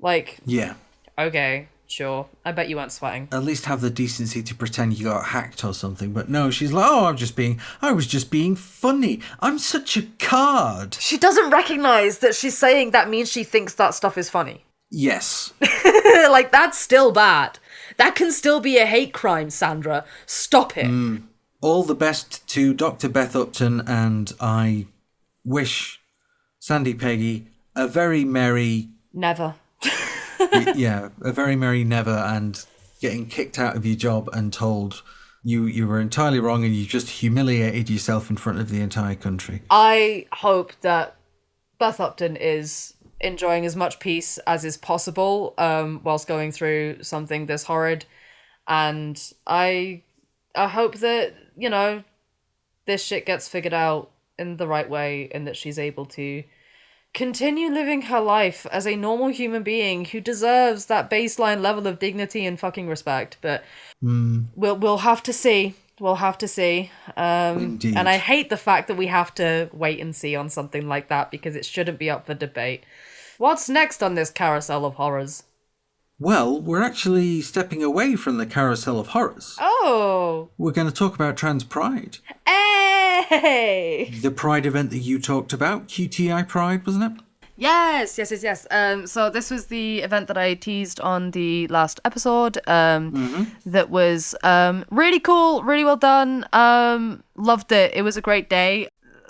Like, Yeah. okay, sure. I bet you weren't sweating. At least have the decency to pretend you got hacked or something. But no, she's like, oh, I was just being funny. I'm such a card. She doesn't recognize that she's saying that means she thinks that stuff is funny. Yes. Like, that's still bad. That can still be a hate crime, Sandra. Stop it. All the best to Dr. Beth Upton, and I wish Sandie Peggie a very merry... Never. a very merry never, and getting kicked out of your job and told you were entirely wrong and you just humiliated yourself in front of the entire country. I hope that Beth Upton is enjoying as much peace as is possible whilst going through something this horrid. And I hope that, you know, this shit gets figured out in the right way and that she's able to continue living her life as a normal human being who deserves that baseline level of dignity and fucking respect. But we'll have to see. We'll have to see. Indeed. And I hate the fact that we have to wait and see on something like that because it shouldn't be up for debate. What's next on this carousel of horrors? Well, we're actually stepping away from the carousel of horrors. Oh! We're going to talk about Trans Pride. Hey! The Pride event that you talked about, QTI Pride, wasn't it? Yes. So this was the event that I teased on the last episode. That was really cool, really well done. Loved it. It was a great day.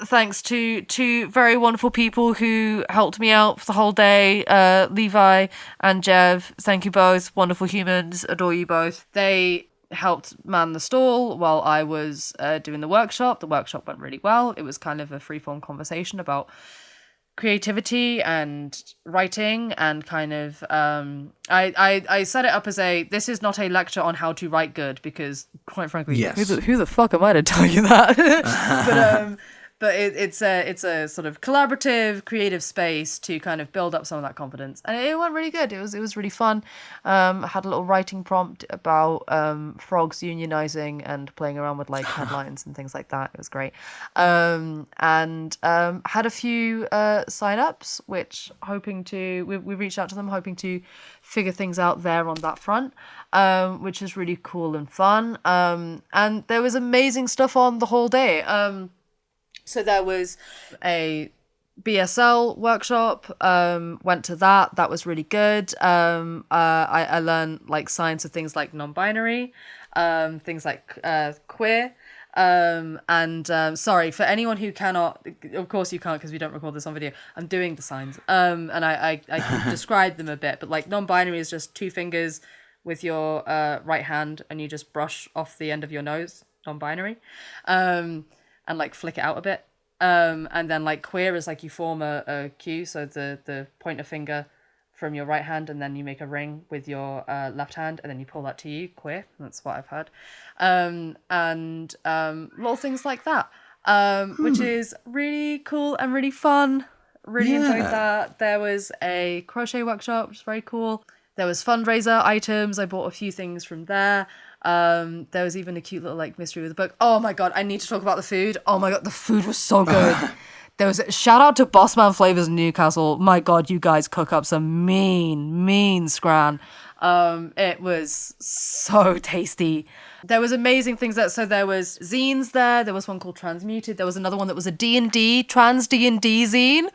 Thanks to two very wonderful people who helped me out for the whole day, Levi and Jev. Thank you both. Wonderful humans. Adore you both. They helped man the stall while I was doing the workshop. The workshop went really well. It was kind of a free-form conversation about creativity and writing and kind of I set it up as this is not a lecture on how to write good because quite frankly who the fuck am I to tell you that? But it's a sort of collaborative, creative space to kind of build up some of that confidence, and it went really good. It was really fun. I had a little writing prompt about frogs unionizing and playing around with like headlines and things like that. It was great, and had a few sign-ups, which we reached out to them, hoping to figure things out there on that front, which is really cool and fun. And there was amazing stuff on the whole day. So there was a BSL workshop, went to that. That was really good. I learned like science of things like non-binary, things like queer. Sorry, for anyone who cannot, of course you can't because we don't record this on video, I'm doing the signs. And I can describe them a bit, but like non-binary is just two fingers with your right hand and you just brush off the end of your nose, non-binary. And like flick it out a bit. And then like queer is like you form a Q, so the pointer finger from your right hand, and then you make a ring with your left hand, and then you pull that to you, queer. That's what I've heard. And little things like that, which is really cool and really fun. Really enjoyed that. There was a crochet workshop, which was very cool. There was fundraiser items. I bought a few things from there. There was even a cute little like mystery with a book. Oh my god, I need to talk about the food. Oh my god, the food was so good. There was shout out to Bossman Flavors in Newcastle. My god, you guys cook up some mean scran. It was so tasty. There was amazing things so there was zines there. There was one called Transmuted. There was another one that was a D&D, trans D&D zine.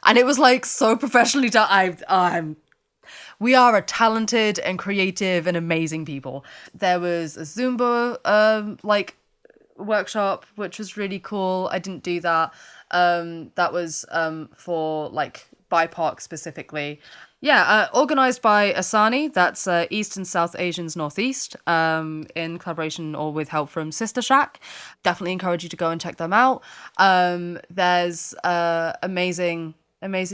And it was like so professionally done. We are a talented and creative and amazing people. There was a Zumba workshop, which was really cool. I didn't do that. That was for like BIPOC specifically. Organised by Asani, that's East and South Asians Northeast, in collaboration or with help from Sister Shack. Definitely encourage you to go and check them out. There's amazing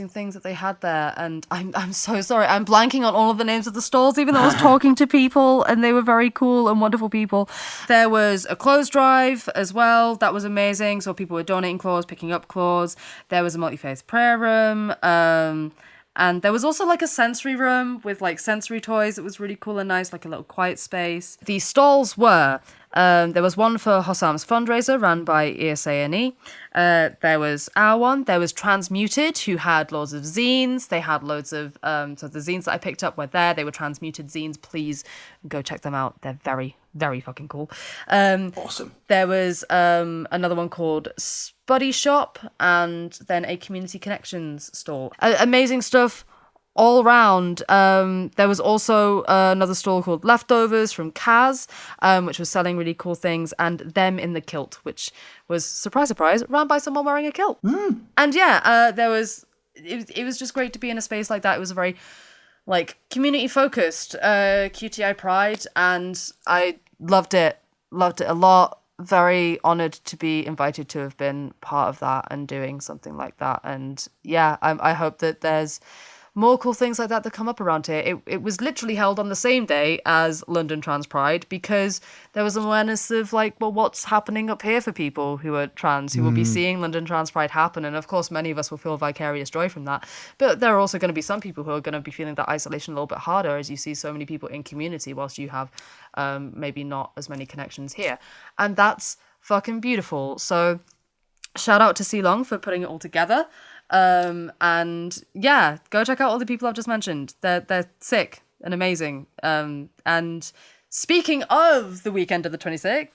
things that they had there, and I'm so sorry, I'm blanking on all of the names of the stalls, even though I was talking to people and they were very cool and wonderful people. There was a clothes drive as well, that was amazing, so people were donating clothes, picking up clothes. There was a multi-faith prayer room, and there was also like a sensory room with like sensory toys. It was really cool and nice, like a little quiet space. The stalls were, there was one for Hossam's fundraiser run by ESANE. There was our one. There was Transmuted, who had loads of zines. They had loads of, so the zines that I picked up were there. They were Transmuted zines. Please go check them out. They're very, very fucking cool. Awesome. There was another one called Buddy Shop, and then a Community Connections stall. Amazing stuff all around. There was also another stall called Leftovers from Kaz, which was selling really cool things, and Them in the Kilt, which was, surprise, surprise, ran by someone wearing a kilt. And there was, it was just great to be in a space like that. It was a very, like, community-focused QTI Pride, and I loved it a lot. Very honoured to be invited to have been part of that and doing something like that. And I hope that there's more cool things like that come up around here. It was literally held on the same day as London Trans Pride, because there was an awareness of like, well, what's happening up here for people who are trans, who will be seeing London Trans Pride happen. And of course, many of us will feel vicarious joy from that. But there are also going to be some people who are going to be feeling that isolation a little bit harder, as you see so many people in community whilst you have maybe not as many connections here. And that's fucking beautiful. So shout out to Ceylon for putting it all together. Go check out all the people I've just mentioned. They're sick and amazing. And speaking of the weekend of the 26th,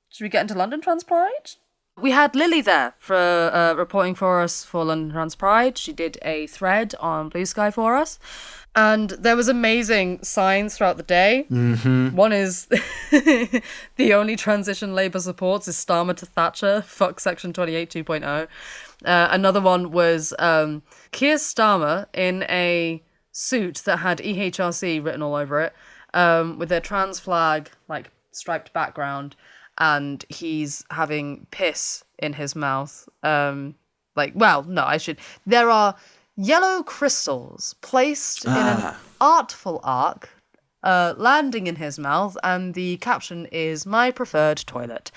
should we get into London Trans Pride? We had Lily there for reporting for us for London Trans Pride. She did a thread on Blue Sky for us. And there was amazing signs throughout the day. Mm-hmm. One is the only transition Labour supports is Starmer to Thatcher, fuck Section 28 2.0. Another one was Keir Starmer in a suit that had EHRC written all over it, with a trans flag, like, striped background, and he's having piss in his mouth. There are yellow crystals placed in an artful arc, landing in his mouth, and the caption is "My preferred toilet."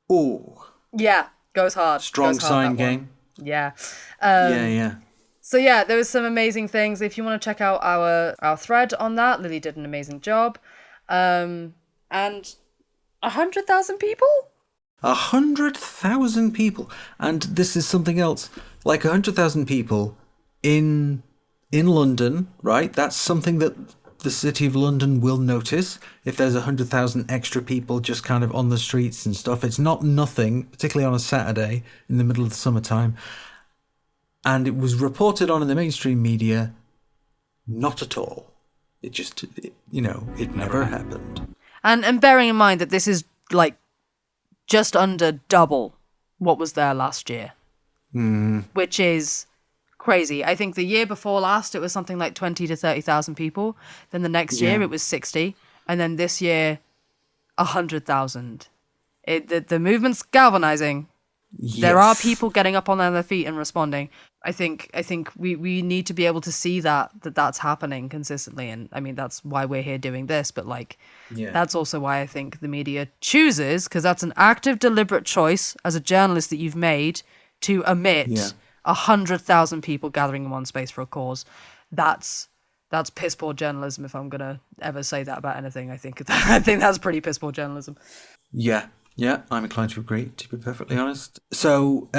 Oh. Yeah, goes hard. Strong sign game. Yeah. So there was some amazing things. If you want to check out our thread on that, Lily did an amazing job. And 100,000 people? 100,000 people. And this is something else. Like 100,000 people in London, right? That's something that the City of London will notice. If there's 100,000 extra people just kind of on the streets and stuff, it's not nothing, particularly on a Saturday in the middle of the summertime. And it was reported on in the mainstream media, not at all. It never happened. And bearing in mind that this is like just under double what was there last year. Which is crazy. I think the year before last, it was something like 20 to 30,000 people. Then the next year, it was 60. And then this year, 100,000. The movement's galvanizing. Yes. There are people getting up on their feet and responding. I think we need to be able to see that's happening consistently. And I mean, that's why we're here doing this. But that's also why I think the media chooses, because that's an active, deliberate choice as a journalist that you've made to omit 100,000 people gathering in one space for a cause. That's piss poor journalism. If I'm gonna ever say that about anything, I think that's pretty piss poor journalism. Yeah, I'm inclined to agree, to be perfectly honest. So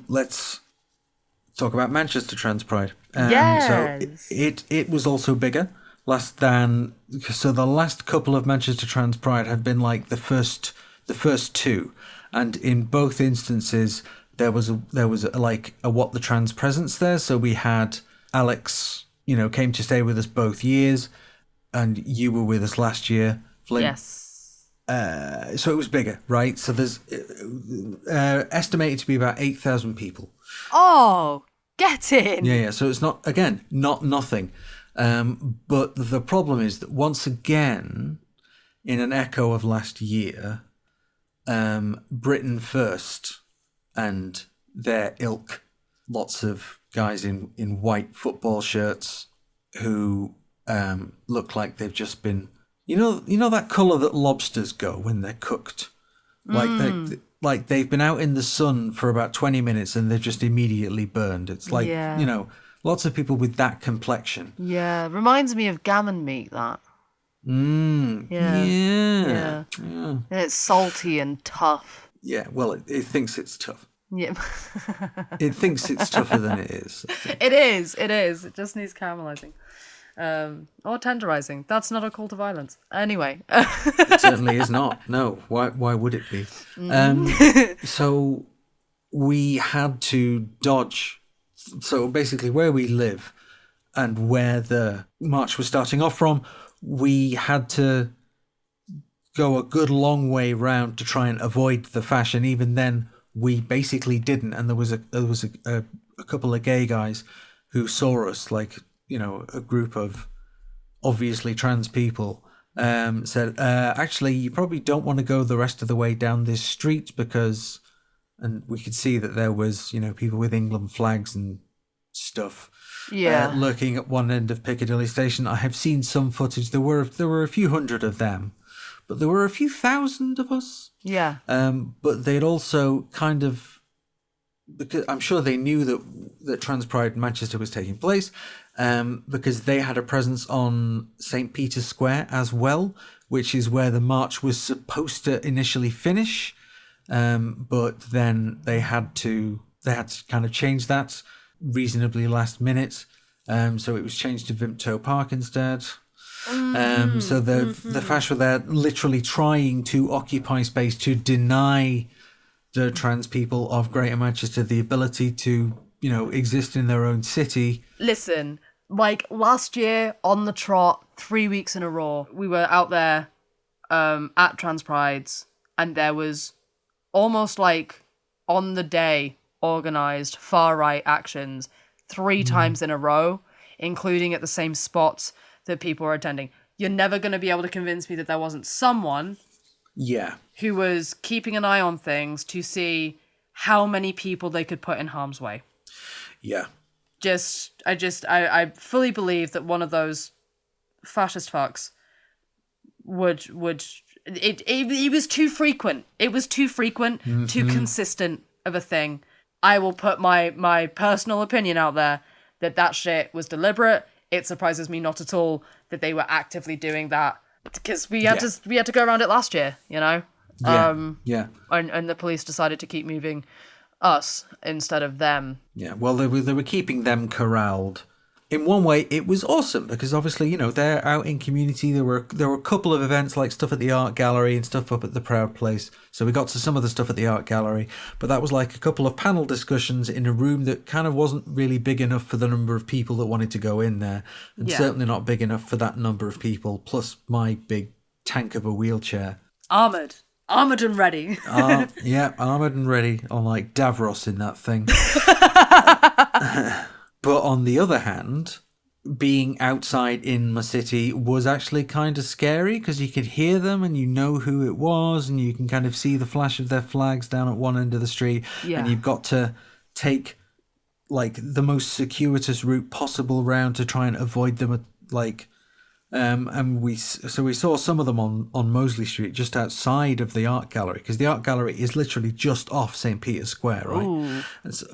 let's talk about Manchester Trans Pride. Yes. So it was also bigger. The last couple of Manchester Trans Pride have been like the first two, and in both instances there was a what the trans presence there. So we had Alyx, came to stay with us both years, and you were with us last year, Flint. Yes. So it was bigger, right? So there's estimated to be about 8,000 people. Oh, Get in. Yeah. So it's not, again, not nothing. But the problem is that once again, in an echo of last year, Britain First and their ilk, lots of guys in white football shirts who look like they've just been, you know that colour that lobsters go when they're cooked, like they've been out in the sun for about 20 minutes and they're just immediately burned. It's like, lots of people with that complexion. Yeah, reminds me of gammon meat, that. Yeah. And it's salty and tough. Yeah, well, it thinks it's tough. Yeah. It thinks it's tougher than it is. It is. It just needs caramelizing. Or tenderizing. That's not a call to violence. Anyway. It certainly is not. No. Why would it be? So we had to dodge. So basically where we live and where the march was starting off from, we had to go a good long way round to try and avoid the fashion. Even then, we basically didn't. And there was a couple of gay guys who saw us, like, a group of obviously trans people, said, actually, you probably don't want to go the rest of the way down this street because, and we could see that there was, people with England flags and stuff. Yeah. Lurking at one end of Piccadilly Station. I have seen some footage. There were a few hundred of them, but there were a few thousand of us. Yeah. But they'd also kind of, because I'm sure they knew that Trans Pride in Manchester was taking place, because they had a presence on St. Peter's Square as well, which is where the march was supposed to initially finish. But then they had to kind of change that reasonably last minute, so it was changed to Vimto Park instead. So the Fash were there literally trying to occupy space to deny the trans people of Greater Manchester the ability to, exist in their own city. Listen, like last year on the trot, 3 weeks in a row, we were out there at Trans Prides, and there was almost like on the day organised far-right actions 3 times in a row, including at the same spots that people were attending. You're never going to be able to convince me that there wasn't someone who was keeping an eye on things to see how many people they could put in harm's way. Yeah. I fully believe that one of those fascist fucks would it was too frequent. It was too frequent, too consistent of a thing. I will put my personal opinion out there that shit was deliberate. It surprises me not at all that they were actively doing that, because we had to go around it last year, And the police decided to keep moving us instead of them. Yeah, well, they were keeping them corralled. In one way, it was awesome because obviously, they're out in community. There were a couple of events like stuff at the art gallery and stuff up at the Proud Place. So we got to some of the stuff at the art gallery, but that was like a couple of panel discussions in a room that kind of wasn't really big enough for the number of people that wanted to go in there, and certainly not big enough for that number of people. Plus my big tank of a wheelchair, armored and ready. Armored and ready on like Davros in that thing. But on the other hand, being outside in my city was actually kind of scary because you could hear them and who it was, and you can kind of see the flash of their flags down at one end of the street. Yeah. And you've got to take like the most circuitous route possible round to try and avoid them. And we saw some of them on Mosley Street, just outside of the art gallery, because the art gallery is literally just off St. Peter's Square, right? Ooh.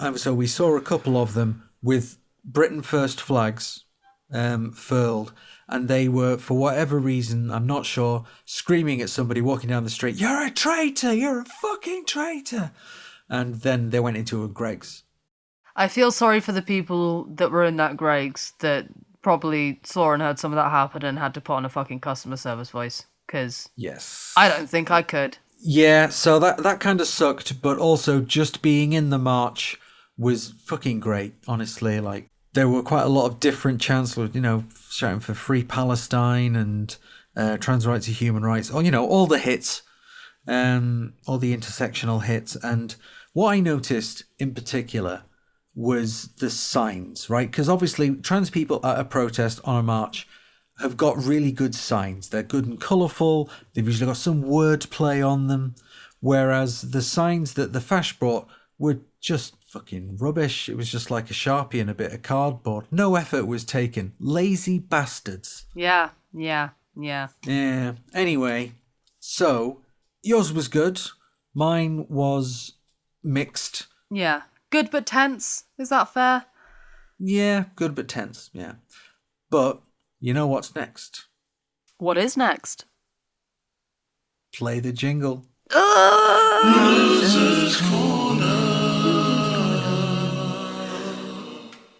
And so we saw a couple of them with Britain First flags furled, and they were, for whatever reason, I'm not sure, screaming at somebody walking down the street, "You're a traitor! You're a fucking traitor!" And then they went into a Greggs. I feel sorry for the people that were in that Greggs that probably saw and heard some of that happen and had to put on a fucking customer service voice, because I don't think I could. Yeah, so that kind of sucked, but also just being in the march was fucking great, honestly. Like, there were quite a lot of different chants, shouting for Free Palestine and trans rights and human rights, all the hits, all the intersectional hits. And what I noticed in particular was the signs, right? Because obviously trans people at a protest on a march have got really good signs. They're good and colourful. They've usually got some wordplay on them. Whereas the signs that the Fash brought were just fucking rubbish. It was just like a Sharpie and a bit of cardboard. No effort was taken. Lazy bastards. Yeah. Yeah. Anyway, so yours was good. Mine was mixed. Yeah. Good but tense. Is that fair? Yeah, good but tense. Yeah. But you know what's next? What is next? Play the jingle.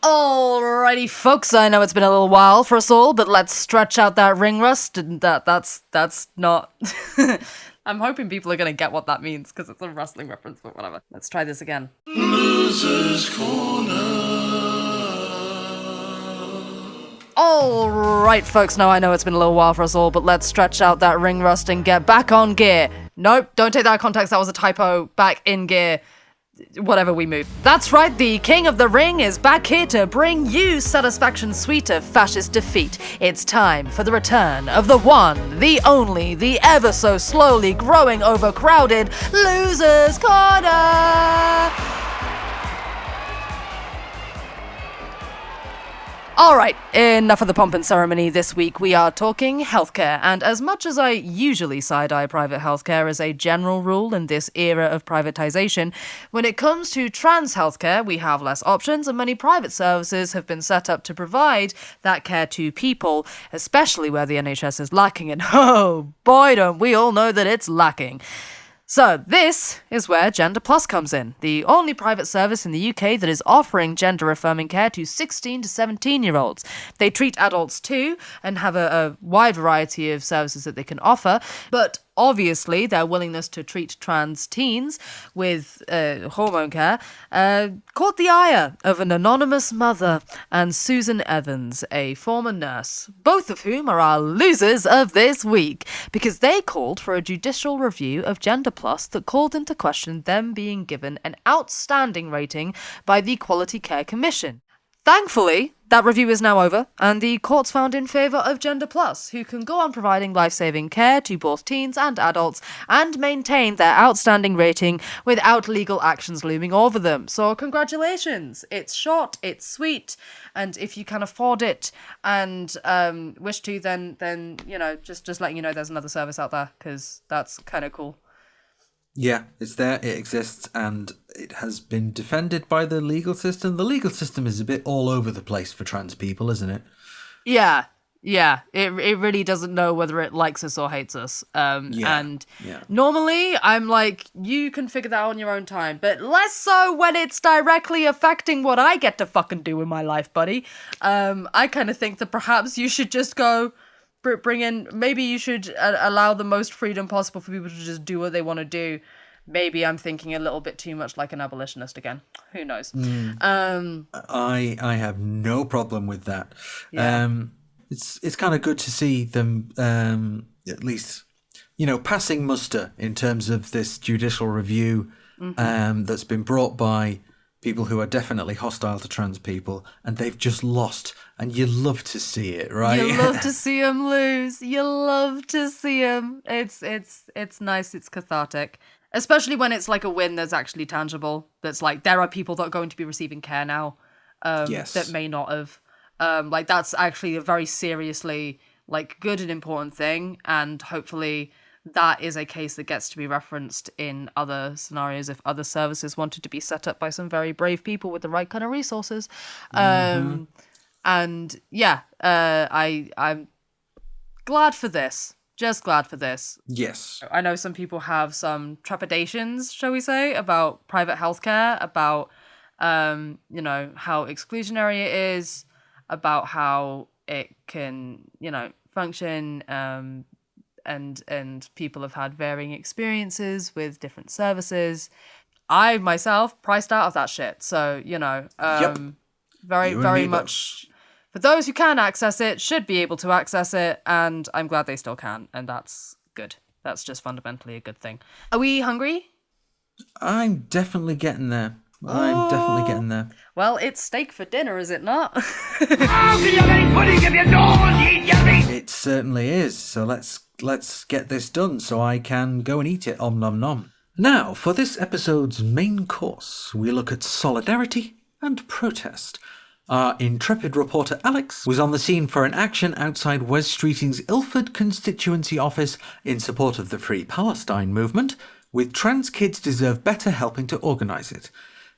Alrighty, folks. I know it's been a little while for us all, but let's stretch out that ring rust. And that's not. I'm hoping people are gonna get what that means because it's a wrestling reference, but whatever. Let's try this again. Losers Corner. Alright, folks. Now I know it's been a little while for us all, but let's stretch out that ring rust and get back on gear. Nope, don't take that out of context. That was a typo. Back in gear. Whatever we move. That's right, the King of the Ring is back here to bring you satisfaction sweet of fascist defeat. It's time for the return of the one, the only, the ever so slowly growing overcrowded Losers Corner! Alright, enough of the pomp and ceremony. This week we are talking healthcare, and as much as I usually side-eye private healthcare as a general rule in this era of privatisation, when it comes to trans healthcare we have less options, and many private services have been set up to provide that care to people, especially where the NHS is lacking, and oh boy don't we all know that it's lacking. So this is where Gender Plus comes in, the only private service in the UK that is offering gender-affirming care to 16 to 17-year-olds. They treat adults too and have a wide variety of services that they can offer, but obviously their willingness to treat trans teens with hormone care caught the ire of an anonymous mother and Susan Evans, a former nurse, both of whom are our losers of this week, because they called for a judicial review of Gender Plus that called into question them being given an outstanding rating by the Quality Care Commission. Thankfully, that review is now over, and the courts found in favour of Gender Plus, who can go on providing life-saving care to both teens and adults and maintain their outstanding rating without legal actions looming over them. So congratulations! It's short, it's sweet, and if you can afford it and wish to, then you know, just letting you know there's another service out there, because that's kind of cool. Yeah, it's there, it exists, and it has been defended by the legal system. The legal system is a bit all over the place for trans people, isn't it? Yeah. It really doesn't know whether it likes us or hates us. Normally, I'm like, you can figure that out on your own time, but less so when it's directly affecting what I get to fucking do in my life, buddy. I kind of think that perhaps you should just go... bring in, maybe you should allow the most freedom possible for people to just do what they want to do. Maybe I'm thinking a little bit too much like an abolitionist again. Who knows? I have no problem with that. Yeah. It's kind of good to see them at least, you know, passing muster in terms of this judicial review that's been brought by people who are definitely hostile to trans people, and they've just lost, and you love to see it, right? You love to see them lose. You love to see them. It's nice. It's cathartic, especially when it's like a win that's actually tangible. That's like there are people that are going to be receiving care now, yes, that may not have. Like that's actually a very seriously like good and important thing, and hopefully that is a case that gets to be referenced in other scenarios if other services wanted to be set up by some very brave people with the right kind of resources. And yeah, I'm glad for this. Just glad for this. Yes. I know some people have some trepidations, shall we say, about private healthcare, about you know, how exclusionary it is, about how it can, you know, function, and people have had varying experiences with different services. I myself priced out of that shit, so you know, very much for those who can access it should be able to access it, and I'm glad they still can, and that's good. That's just fundamentally a good thing. Are we hungry? I'm definitely getting there. I'm definitely getting there. Well, it's steak for dinner, is it not? It certainly is. So let's get this done so I can go and eat it. Om nom nom. Now, for this episode's main course, we look at solidarity and protest. Our intrepid reporter Alyx was on the scene for an action outside Wes Streeting's Ilford constituency office in support of the Free Palestine movement, with Trans Kids Deserve Better helping to organise it.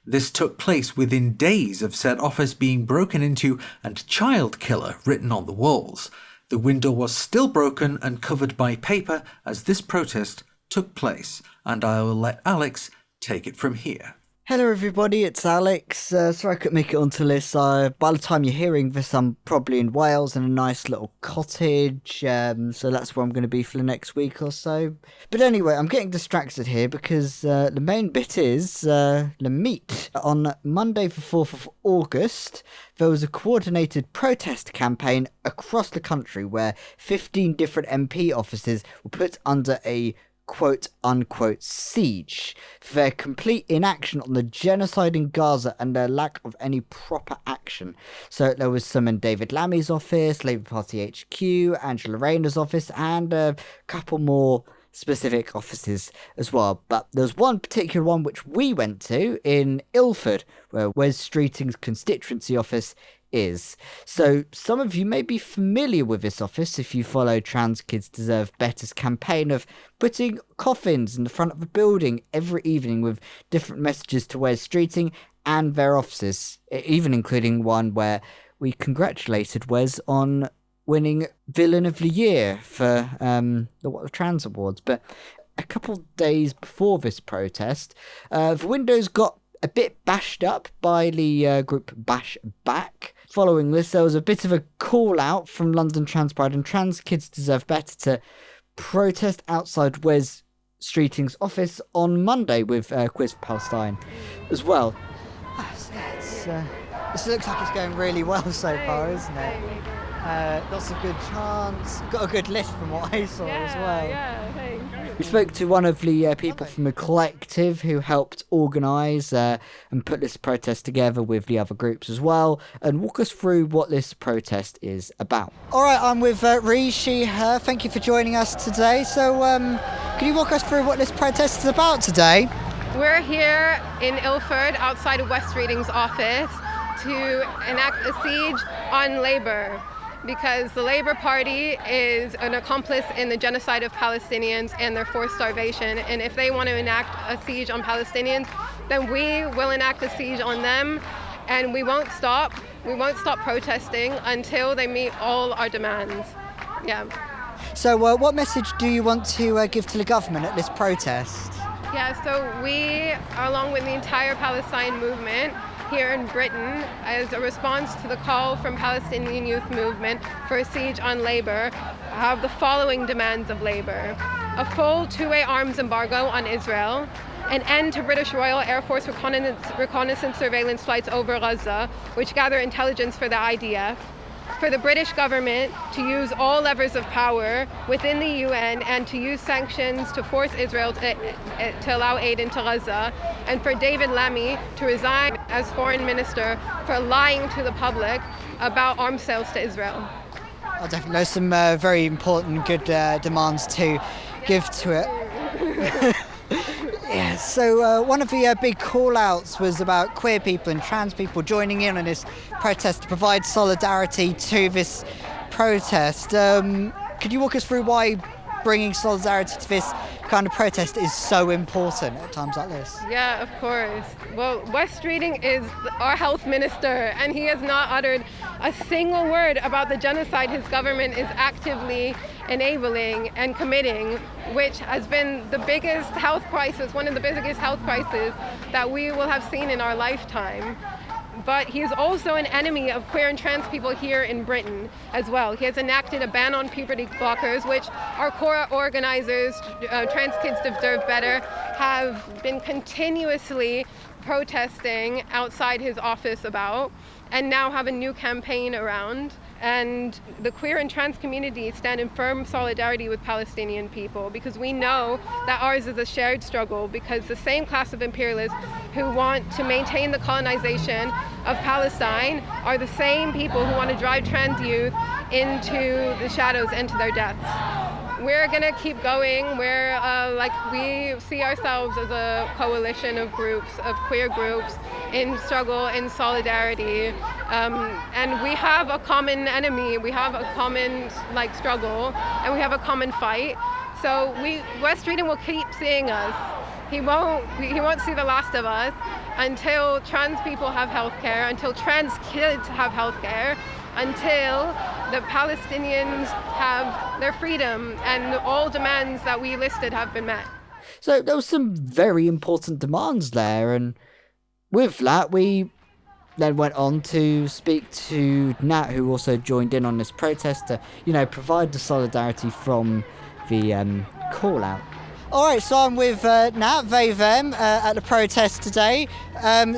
This took place within days of said office being broken into and child killer written on the walls. The window was still broken and covered by paper as this protest took place, and I will let Alyx take it from here. Hello everybody, it's Alyx. Sorry I couldn't make it onto this. By the time you're hearing this, I'm probably in Wales in a nice little cottage, so that's where I'm going to be for the next week or so. But anyway, I'm getting distracted here because the main bit is the meat. On Monday the 4th of August, there was a coordinated protest campaign across the country where 15 different MP offices were put under a quote-unquote siege for their complete inaction on the genocide in Gaza and their lack of any proper action. So there was some in David Lammy's office, Labour Party HQ, Angela Rayner's office, and a couple more specific offices as well. But there was one particular one which we went to in Ilford, where Wes Streeting's constituency office is. So some of you may be familiar with this office if you follow Trans Kids Deserve Better's campaign of putting coffins in the front of the building every evening with different messages to Wes Streeting and their offices, even including one where we congratulated Wes on winning Villain of the Year for the Trans Awards. But a couple days before this protest, the windows got a bit bashed up by the group Bash Back. Following this, there was a bit of a call out from London Trans Pride and Trans Kids Deserve Better to protest outside Wes Streeting's office on Monday with Quiz for Palestine as well. This looks like it's going really well so far, isn't it? Lots of good chants. Got a good list from what I saw as well. Yeah, thanks. We spoke to one of the people from the collective who helped organise and put this protest together with the other groups as well, and walk us through what this protest is about. All right, I'm with Ree, she, her. Thank you for joining us today. So, can you walk us through what this protest is about today? We're here in Ilford, outside of Wes Streeting's office, to enact a siege on Labour, because the Labour Party is an accomplice in the genocide of Palestinians and their forced starvation. And if they want to enact a siege on Palestinians, then we will enact a siege on them, and we won't stop. We won't stop protesting until they meet all our demands. Yeah. So what message do you want to give to the government at this protest? Yeah, so we, along with the entire Palestine movement, here in Britain, as a response to the call from Palestinian Youth Movement for a siege on Labour, have the following demands of Labour: a full two-way arms embargo on Israel, an end to British Royal Air Force reconnaissance surveillance flights over Gaza, which gather intelligence for the IDF, for the British government to use all levers of power within the UN and to use sanctions to force Israel to allow aid into Gaza, and for David Lammy to resign as foreign minister for lying to the public about arms sales to Israel. I definitely know some very important, good demands to give to it. Yeah, so one of the big call-outs was about queer people and trans people joining in on this protest to provide solidarity to this protest. Could you walk us through why bringing solidarity to this kind of protest is so important at times like this? Yeah, of course. Well, Wes Streeting is our health minister, and he has not uttered a single word about the genocide his government is actively enabling and committing, which has been the biggest health crisis, one of the biggest health crises that we will have seen in our lifetime. But he is also an enemy of queer and trans people here in Britain as well. He has enacted a ban on puberty blockers, which our core organizers, Trans Kids Deserve Better, have been continuously protesting outside his office about, and now have a new campaign around. And the queer and trans community stand in firm solidarity with Palestinian people, because we know that ours is a shared struggle, because the same class of imperialists who want to maintain the colonization of Palestine are the same people who want to drive trans youth into the shadows and to their deaths. We're gonna keep going. We see ourselves as a coalition of groups, of queer groups, in struggle, in solidarity, and we have a common enemy. We have a common struggle, and we have a common fight. So Wes Streeting will keep seeing us. He won't see the last of us until trans people have healthcare, until trans kids have healthcare, until the Palestinians have their freedom and all demands that we listed have been met. So there was some very important demands there, and with that we then went on to speak to Nat, who also joined in on this protest to, provide the solidarity from the call out. Alright, so I'm with Nat, they, them, at the protest today.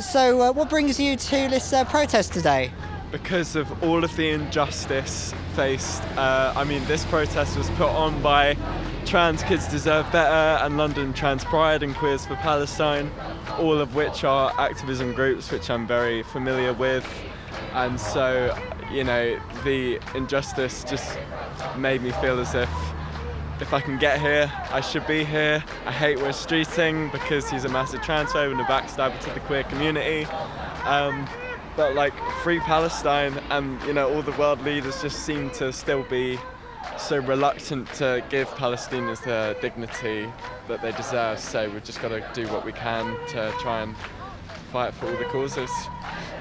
So what brings you to this protest today? Because of all of the injustice faced. This protest was put on by Trans Kids Deserve Better and London Trans Pride and Queers for Palestine, all of which are activism groups which I'm very familiar with. And so, the injustice just made me feel as if I can get here, I should be here. I hate Wes Streeting because he's a massive transphobe and a backstabber to the queer community. But free Palestine, and all the world leaders just seem to still be so reluctant to give Palestinians the dignity that they deserve. So we've just got to do what we can to try and fight for all the causes.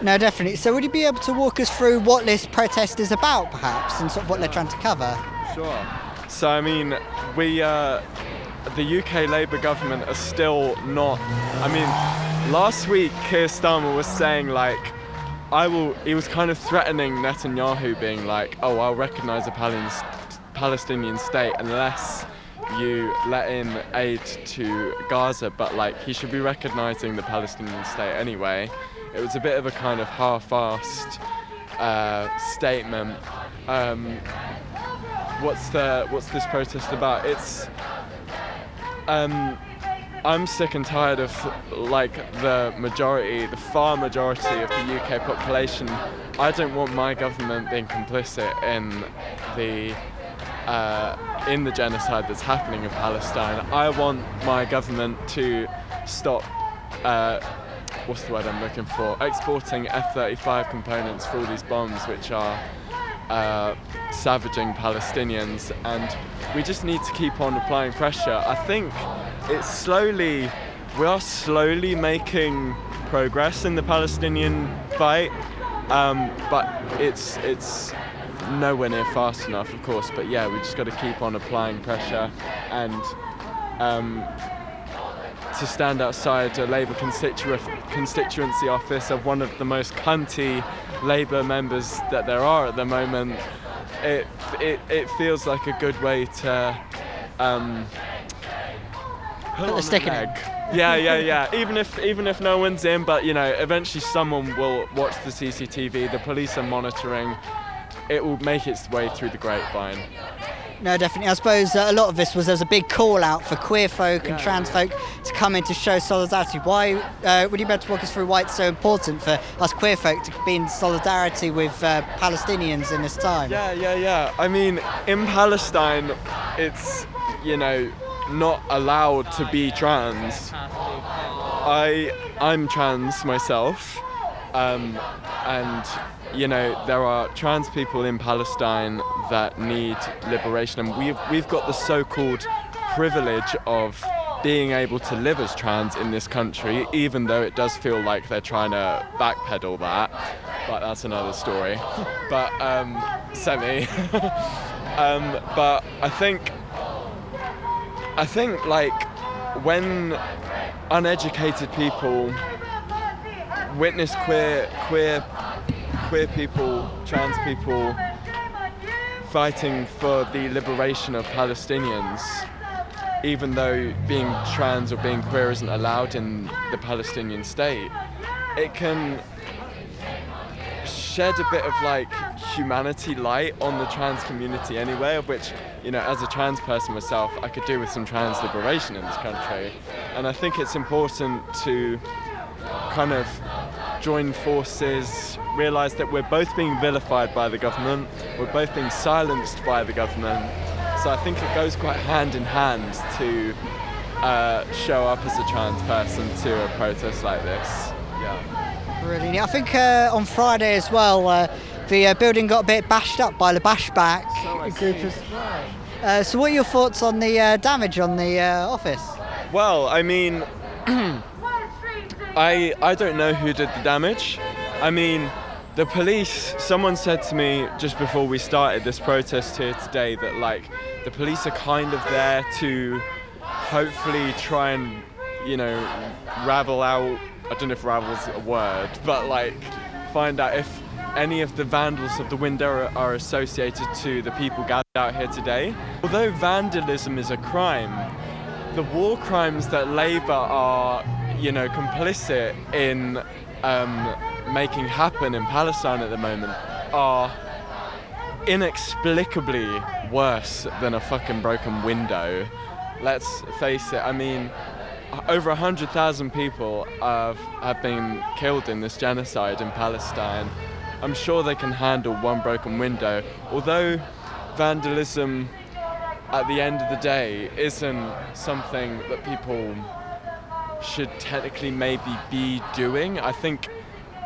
No, definitely. So would you be able to walk us through what this protest is about, perhaps, and sort of what they're trying to cover? Sure. So we, the UK Labour government are still not. Last week Keir Starmer was saying he was kind of threatening Netanyahu, being like, oh, I'll recognise a Palestinian state unless you let in aid to Gaza, but he should be recognising the Palestinian state anyway. It was a bit of a kind of half-assed statement. What's this protest about? It's I'm sick and tired of the far majority of the UK population. I don't want my government being complicit in the genocide that's happening in Palestine. I want my government to stop what's the word I'm looking for? Exporting F-35 components for all these bombs which are savaging Palestinians, and we just need to keep on applying pressure. I think we are slowly making progress in the Palestinian fight, but it's nowhere near fast enough, of course. But yeah, we just got to keep on applying pressure, and to stand outside a Labour constituency office of one of the most cunty Labour members that there are at the moment, it feels like a good way to put on a leg. Yeah. Even if no one's in, but eventually someone will watch the CCTV. The police are monitoring. It will make its way through the grapevine. No, definitely. I suppose a lot of this there's a big call out for queer folk and trans folk to come in to show solidarity. Why would you be able to walk us through why it's so important for us queer folk to be in solidarity with Palestinians in this time? Yeah. In Palestine, it's not allowed to be trans. I'm trans myself, and there are trans people in Palestine that need liberation, and we've got the so-called privilege of being able to live as trans in this country, even though it does feel like they're trying to backpedal that, but that's another story. But but I think when uneducated people witness queer people, trans people fighting for the liberation of Palestinians, even though being trans or being queer isn't allowed in the Palestinian state, it can shed a bit of humanity light on the trans community anyway, of which, you know, as a trans person myself, I could do with some trans liberation in this country. And I think it's important to kind of join forces, realise that we're both being vilified by the government, we're both being silenced by the government. So I think it goes quite hand in hand to show up as a trans person to a protest like this. Yeah. Brilliant. I think on Friday as well, the building got a bit bashed up by the bashback group as well. So what are your thoughts on the damage on the office? Well, I mean, I don't know who did the damage. I mean, the police, someone said to me just before we started this protest here today that, like, the police are kind of there to hopefully try and, you know, ravel out, I don't know if ravel's a word, but like find out if any of the vandals of the window are associated to the people gathered out here today. Although vandalism is a crime, the war crimes that Labour are, you know, complicit in making happen in Palestine at the moment are inexplicably worse than a fucking broken window. Let's face it, I mean, over 100,000 people have been killed in this genocide in Palestine. I'm sure they can handle one broken window, although vandalism at the end of the day isn't something that people should technically maybe be doing. I think,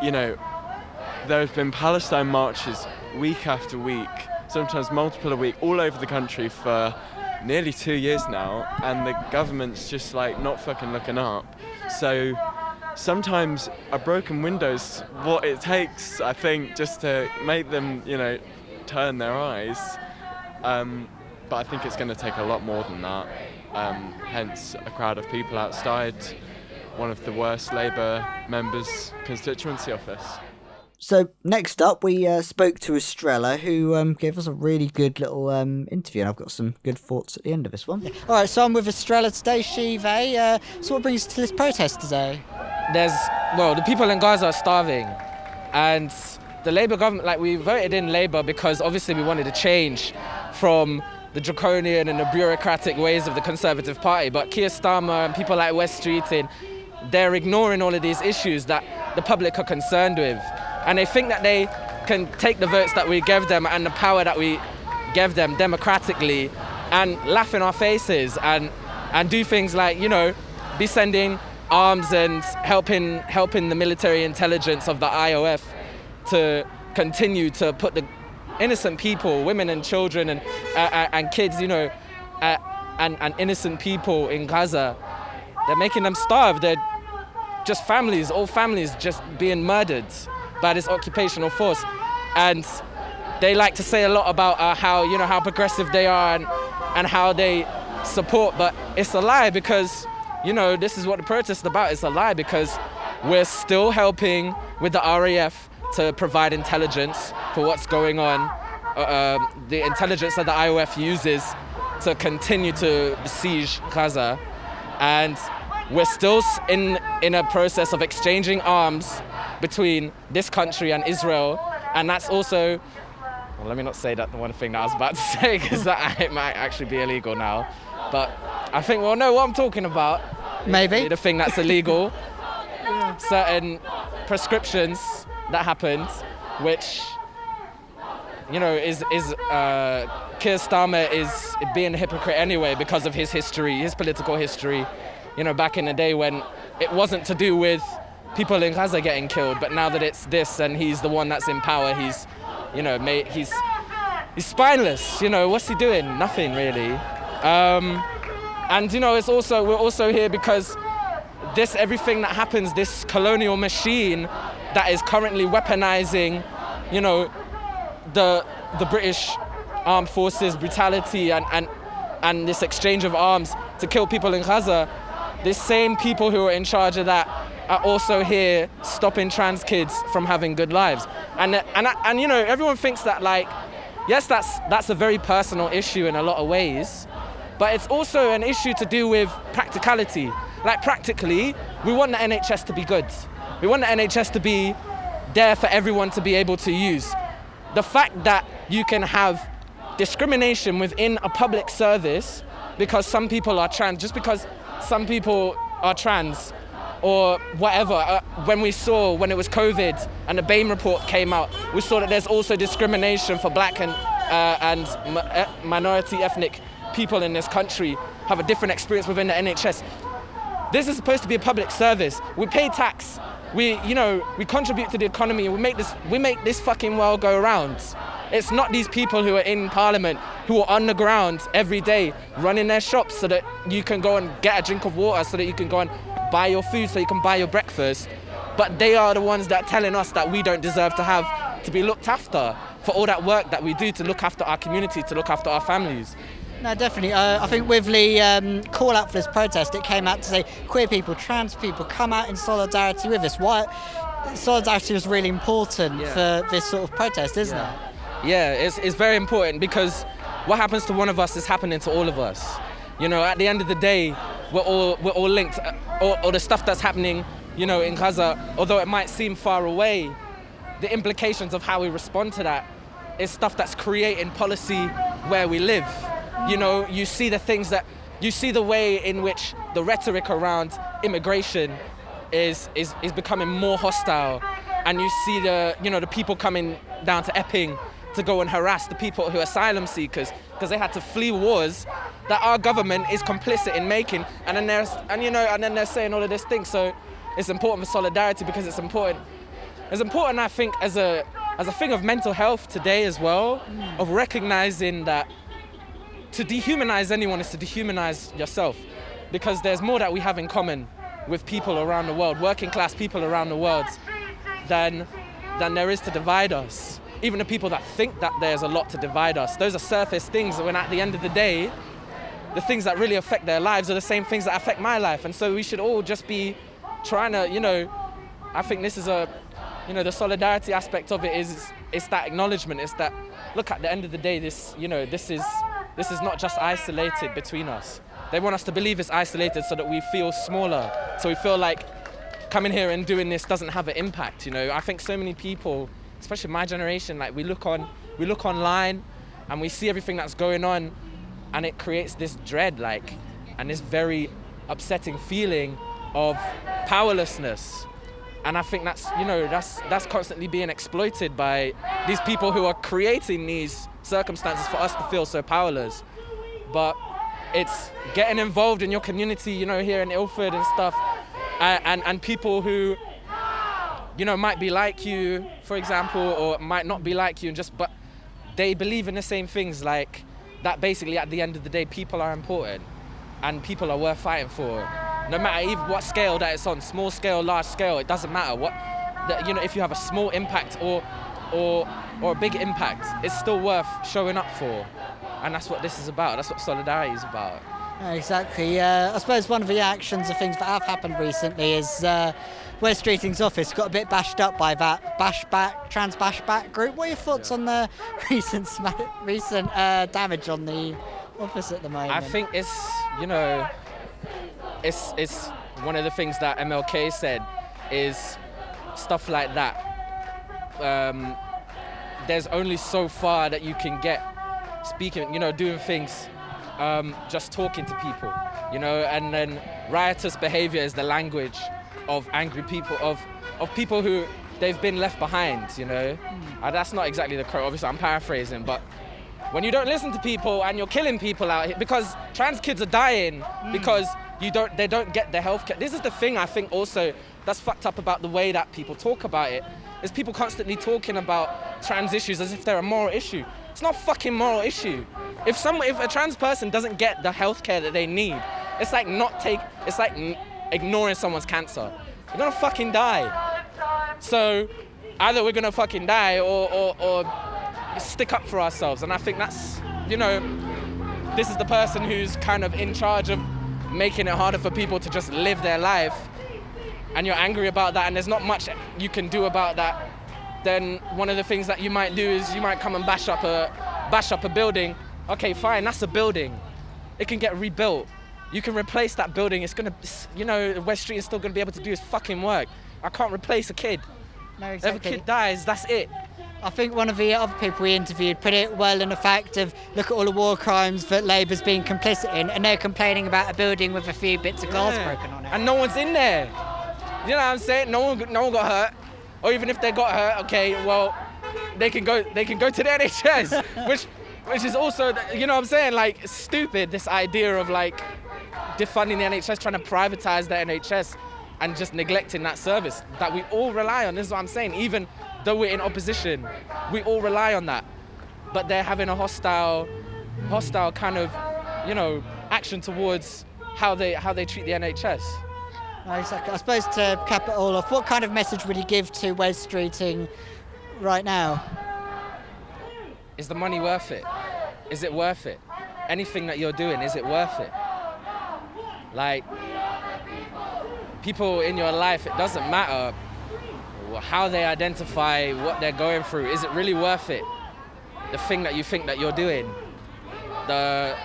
you know, there have been Palestine marches week after week, sometimes multiple a week, all over the country for nearly 2 years now, and the government's just like not fucking looking up. So sometimes a broken window's what it takes, I think, just to make them, you know, turn their eyes. But I think it's going to take a lot more than that. Hence a crowd of people outside one of the worst Labour members' constituency office. So next up, we spoke to Estrella, who gave us a really good little interview, and I've got some good thoughts at the end of this one. All right, so I'm with Estrella today, Shive. So what brings you to this protest today? The people in Gaza are starving, and the Labour government, like, we voted in Labour because obviously we wanted to change from the draconian and the bureaucratic ways of the Conservative Party, but Keir Starmer and people like Wes Streeting, they're ignoring all of these issues that the public are concerned with. And they think that they can take the votes that we gave them and the power that we gave them democratically and laugh in our faces and do things like, you know, be sending arms and helping the military intelligence of the IOF to continue to put the innocent people, women and children and kids, you know, and innocent people in Gaza. They're making them starve. They're just all families just being murdered by this occupational force. And they like to say a lot about how progressive they are and how they support, but it's a lie because, you know, this is what the protest is about. It's a lie because we're still helping with the RAF to provide intelligence for what's going on, the intelligence that the IOF uses to continue to besiege Gaza. And we're still in a process of exchanging arms between this country and Israel, and that's also, well, let me not say that the one thing that I was about to say, because it might actually be illegal now, but I think we'll know what I'm talking about. Maybe. The thing that's illegal. Certain prescriptions that happened, which, you know, is Keir Starmer is being a hypocrite anyway because of his history, his political history, you know, back in the day when it wasn't to do with people in Gaza getting killed, but now that it's this and he's the one that's in power, he's, you know, he's spineless. You know, what's he doing? Nothing really. And you know, we're also here because everything that happens, this colonial machine that is currently weaponizing, you know, the British armed forces brutality and this exchange of arms to kill people in Gaza. These same people who are in charge of that are also here stopping trans kids from having good lives. And you know, everyone thinks that, like, yes, that's a very personal issue in a lot of ways, but it's also an issue to do with practicality. Like, practically, we want the NHS to be good. We want the NHS to be there for everyone to be able to use. the fact that you can have discrimination within a public service because some people are trans, just because some people are trans or whatever. When it was COVID and the Bain report came out, we saw that there's also discrimination for black and minority ethnic people in this country have a different experience within the NHS. This is supposed to be a public service. We pay tax. We contribute to the economy. We make this fucking world go around. It's not these people who are in Parliament who are on the ground every day running their shops so that you can go and get a drink of water, so that you can go and buy your food, so you can buy your breakfast. But they are the ones that are telling us that we don't deserve to be looked after for all that work that we do to look after our community, to look after our families. No, definitely. I think with the call out for this protest, it came out to say queer people, trans people, come out in solidarity with us. Why? Solidarity was really important for this sort of protest, isn't it? Yeah, it's very important because what happens to one of us is happening to all of us. At the end of the day, we're all linked. All the stuff that's happening, in Gaza, although it might seem far away, the implications of how we respond to that is stuff that's creating policy where we live. You see the way in which the rhetoric around immigration is becoming more hostile, and you see the people coming down to Epping to go and harass the people who are asylum seekers because they had to flee wars that our government is complicit in making, and then they're saying all of this thing. So it's important for solidarity because it's important. It's important, I think, as a thing of mental health today as well, of recognizing that to dehumanize anyone is to dehumanize yourself, because there's more that we have in common with people around the world, working class people around the world, than there is to divide us. Even the people that think that there's a lot to divide us, those are surface things, when at the end of the day, the things that really affect their lives are the same things that affect my life. And so we should all just be trying to, I think this is the solidarity aspect of it is that acknowledgement. It's that, look, at the end of the day, this is not just isolated between us. They want us to believe it's isolated so that we feel smaller, so we feel like coming here and doing this doesn't have an impact. I think so many people, especially my generation, like we look online and we see everything that's going on, and it creates this dread, and this very upsetting feeling of powerlessness. And I think that's constantly being exploited by these people who are creating these circumstances for us to feel so powerless. But it's getting involved in your community, here in Ilford and stuff, and people who, might be like you, for example, or might not be like you, but they believe in the same things, like that. Basically, at the end of the day, people are important and people are worth fighting for. No matter even what scale that it's on, small scale, large scale, it doesn't matter. If you have a small impact or a big impact, it's still worth showing up for. And that's what this is about. That's what solidarity is about. Exactly. I suppose one of the actions of things that have happened recently is Wes Streeting's office got a bit bashed up by that trans bashback group. What are your thoughts on the recent damage on the office at the moment? I think it's one of the things that MLK said is stuff like that. There's only so far that you can get speaking, doing things, just talking to people, and then riotous behavior is the language of angry people, of people who they've been left behind, That's not exactly the quote, obviously I'm paraphrasing, but when you don't listen to people and you're killing people out here, because trans kids are dying because they don't get the healthcare. This is the thing I think also that's fucked up about the way that people talk about it, is people constantly talking about trans issues as if they're a moral issue. It's not a fucking moral issue. If a trans person doesn't get the healthcare that they need, it's like ignoring someone's cancer. You're gonna fucking die. So either we're gonna fucking die or stick up for ourselves. And I think that's, this is the person who's kind of in charge of making it harder for people to just live their life, and you're angry about that and there's not much you can do about that. Then one of the things that you might do is you might come and bash up a building. Okay, fine, that's a building. It can get rebuilt. You can replace that building. It's gonna, Wes Streeting is still gonna be able to do his fucking work. I can't replace a kid. No, exactly. If a kid dies, that's it. I think one of the other people we interviewed put it well in the fact of, look at all the war crimes that Labour's been complicit in, and they're complaining about a building with a few bits of glass broken on it. And no one's in there. You know what I'm saying? No one got hurt. Or even if they got hurt, okay, well, they can go to the NHS, which is also, you know what I'm saying, like, stupid, this idea of, like, defunding the NHS, trying to privatise the NHS and just neglecting that service that we all rely on. This is what I'm saying. Even though we're in opposition, we all rely on that. But they're having a hostile kind of, you know, action towards how they treat the NHS. Exactly. I suppose to cap it all off, what kind of message would you give to Wes Streeting right now? Is the money worth it? Is it worth it? Anything that you're doing, is it worth it? Like, people in your life, it doesn't matter how they identify what they're going through. Is it really worth it? The thing that you think that you're doing, the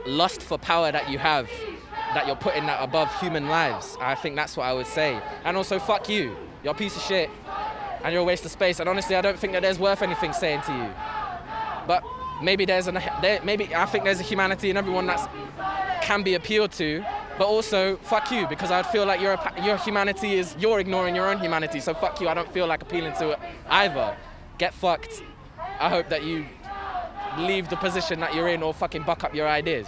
lust for power that you have, that you're putting that above human lives. I think that's what I would say. And also, fuck you. You're a piece of shit and you're a waste of space. And honestly, I don't think that there's worth anything saying to you. But maybe I think there's a humanity in everyone that can be appealed to. But also, fuck you, because I feel like your humanity is, you're ignoring your own humanity. So fuck you, I don't feel like appealing to it either. Get fucked. I hope that you leave the position that you're in or fucking buck up your ideas.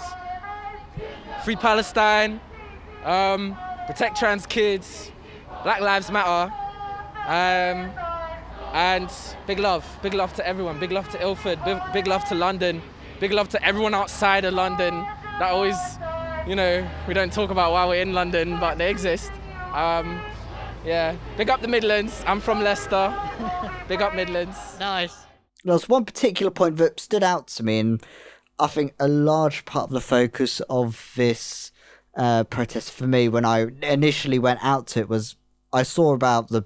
Free Palestine, protect trans kids, Black Lives Matter, and big love to everyone. Big love to Ilford, big love to London, big love to everyone outside of London that always, you know, we don't talk about why we're in London, but they exist. Yeah, big up the Midlands. I'm from Leicester. Big up Midlands. Nice. There's one particular point that stood out to me, and I think a large part of the focus of this protest for me when I initially went out to it was I saw about the